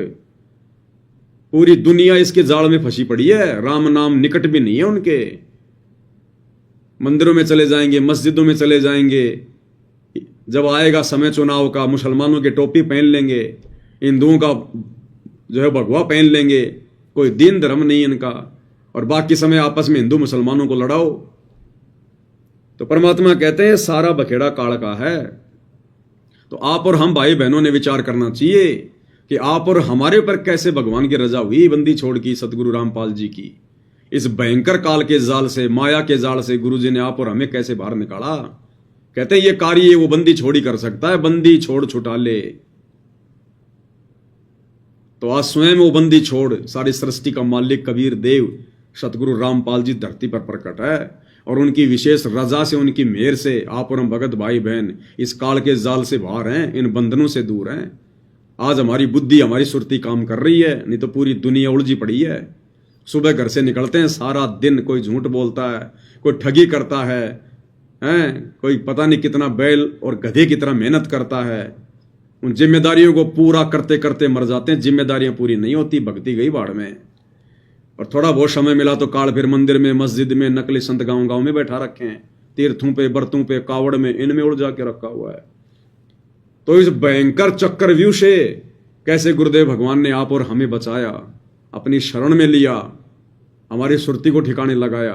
पूरी दुनिया इसके जाल में फंसी पड़ी है। राम नाम निकट भी नहीं है उनके। मंदिरों में चले जाएंगे, मस्जिदों में चले जाएंगे, जब आएगा समय चुनाव का मुसलमानों के टोपी पहन लेंगे, हिंदुओं का जो है भगवा पहन लेंगे, कोई दीन धर्म नहीं इनका, और बाकी समय आपस में हिंदू मुसलमानों को लड़ाओ। तो परमात्मा कहते हैं सारा बखेड़ा काल का है। तो आप और हम भाई बहनों ने विचार करना चाहिए कि आप और हमारे ऊपर कैसे भगवान की रजा हुई बंदी छोड़ की सतगुरु रामपाल जी की। इस भयंकर काल के जाल से, माया के जाल से गुरु जी ने आप और हमें कैसे बाहर निकाला। कहते हैं ये कार्य वो बंदी छोड़ ही कर सकता है, बंदी छोड़ छुटा ले। तो आज स्वयं वो बंदी छोड़ सारी सृष्टि का मालिक कबीर देव सतगुरु रामपाल जी धरती पर प्रकट है, और उनकी विशेष रजा से, उनकी मेहर से आप और हम भगत भाई बहन इस काल के जाल से बाहर हैं, इन बंधनों से दूर हैं। आज हमारी बुद्धि, हमारी सुरती काम कर रही है, नहीं तो पूरी दुनिया उलझी पड़ी है। सुबह घर से निकलते हैं, सारा दिन कोई झूठ बोलता है, कोई ठगी करता है, कोई पता नहीं कितना बैल और गधे की तरह मेहनत करता है। उन जिम्मेदारियों को पूरा करते करते मर जाते हैं। जिम्मेदारियां पूरी नहीं होती, भक्ति गई बाढ़ में। और थोड़ा बहुत समय मिला तो काल फिर मंदिर में, मस्जिद में, नकली संत गांव गांव में बैठा रखे हैं, तीर्थों पे, बर्तों पे, कावड़ में, इनमें उलझा के रखा हुआ है। तो इस भयंकर चक्रव्यूह से कैसे गुरुदेव भगवान ने आप और हमें बचाया, अपनी शरण में लिया, हमारी सुरती को ठिकाने लगाया,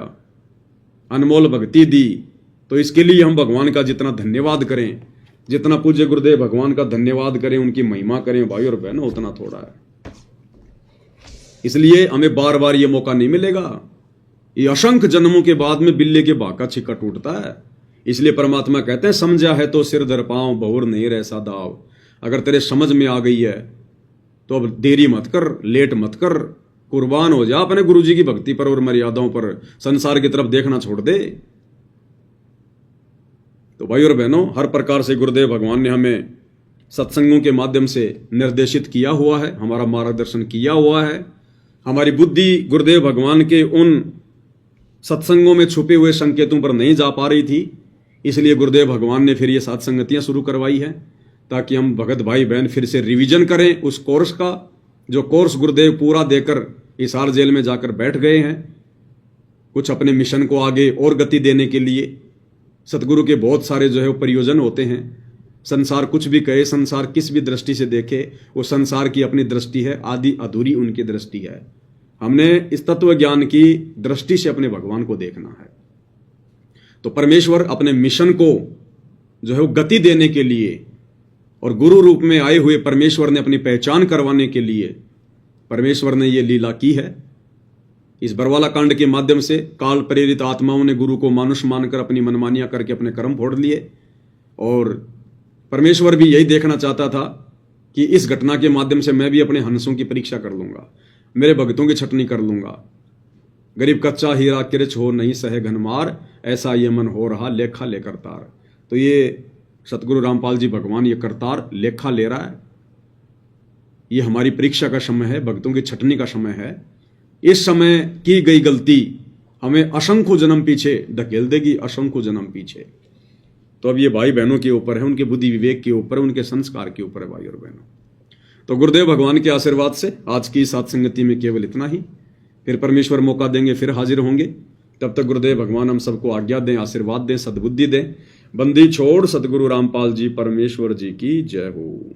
अनमोल भक्ति दी। तो इसके लिए हम भगवान का जितना धन्यवाद करें, जितना पूज्य गुरुदेव भगवान का धन्यवाद करें, उनकी महिमा करें भाई और बहनों, उतना थोड़ा है। इसलिए हमें बार बार ये मौका नहीं मिलेगा। ये असंख्य जन्मों के बाद में बिल्ली के भाग का छिक्का टूटता है। इसलिए परमात्मा कहते हैं, समझा है तो सिर धर पांव, बहुर नहीं रह सा दाव। अगर तेरे समझ में आ गई है तो अब देरी मत कर, लेट मत कर, कुर्बान हो जा अपने गुरु जी की भक्ति पर और मर्यादाओं पर, संसार की तरफ देखना छोड़ दे। तो भाई और बहनों, हर प्रकार से गुरुदेव भगवान ने हमें सत्संगों के माध्यम से निर्देशित किया हुआ है, हमारा मार्गदर्शन किया हुआ है। हमारी बुद्धि गुरुदेव भगवान के उन सत्संगों में छुपे हुए संकेतों पर नहीं जा पा रही थी। इसलिए गुरुदेव भगवान ने फिर ये सत्संगतियां शुरू करवाई है, ताकि हम भगत भाई बहन फिर से रिवीजन करें उस कोर्स का, जो कोर्स गुरुदेव पूरा देकर हिसार जेल में जाकर बैठ गए हैं। कुछ अपने मिशन को आगे और गति देने के लिए सतगुरु के बहुत सारे जो है वो प्रयोजन होते हैं। संसार कुछ भी कहे, संसार किस भी दृष्टि से देखे, वो संसार की अपनी दृष्टि है, आदि अधूरी उनकी दृष्टि है। हमने इस तत्व ज्ञान की दृष्टि से अपने भगवान को देखना है। तो परमेश्वर अपने मिशन को जो है वो गति देने के लिए और गुरु रूप में आए हुए परमेश्वर ने अपनी पहचान करवाने के लिए परमेश्वर ने ये लीला की है। इस बरवाला कांड के माध्यम से काल प्रेरित आत्माओं ने गुरु को मानुष मानकर अपनी मनमानियां करके अपने कर्म फोड़ लिए, और परमेश्वर भी यही देखना चाहता था कि इस घटना के माध्यम से मैं भी अपने हंसों की परीक्षा कर लूंगा, मेरे भक्तों की छटनी कर लूंगा। गरीब कच्चा हीरा किरच हो नहीं सहे घनमार, ऐसा ये मन हो रहा लेखा लेकर तार। तो ये सतगुरु रामपाल जी भगवान ये करतार लेखा ले रहा है। ये हमारी परीक्षा का समय है, भक्तों की छटनी का समय है। इस समय की गई गलती हमें असंख्य जन्म पीछे धकेल देगी, असंख्य जन्म पीछे। तो अब ये भाई बहनों के ऊपर है, उनके बुद्धि विवेक के ऊपर, उनके संस्कार के ऊपर है भाई और बहनों। तो गुरुदेव भगवान के आशीर्वाद से आज की सत्संगति में केवल इतना ही। फिर परमेश्वर मौका देंगे, फिर हाजिर होंगे। तब तक गुरुदेव भगवान हम सबको आज्ञा दें, आशीर्वाद दें, सद्बुद्धि दें। बंदी छोड़ सतगुरु रामपाल जी परमेश्वर जी की जय हो।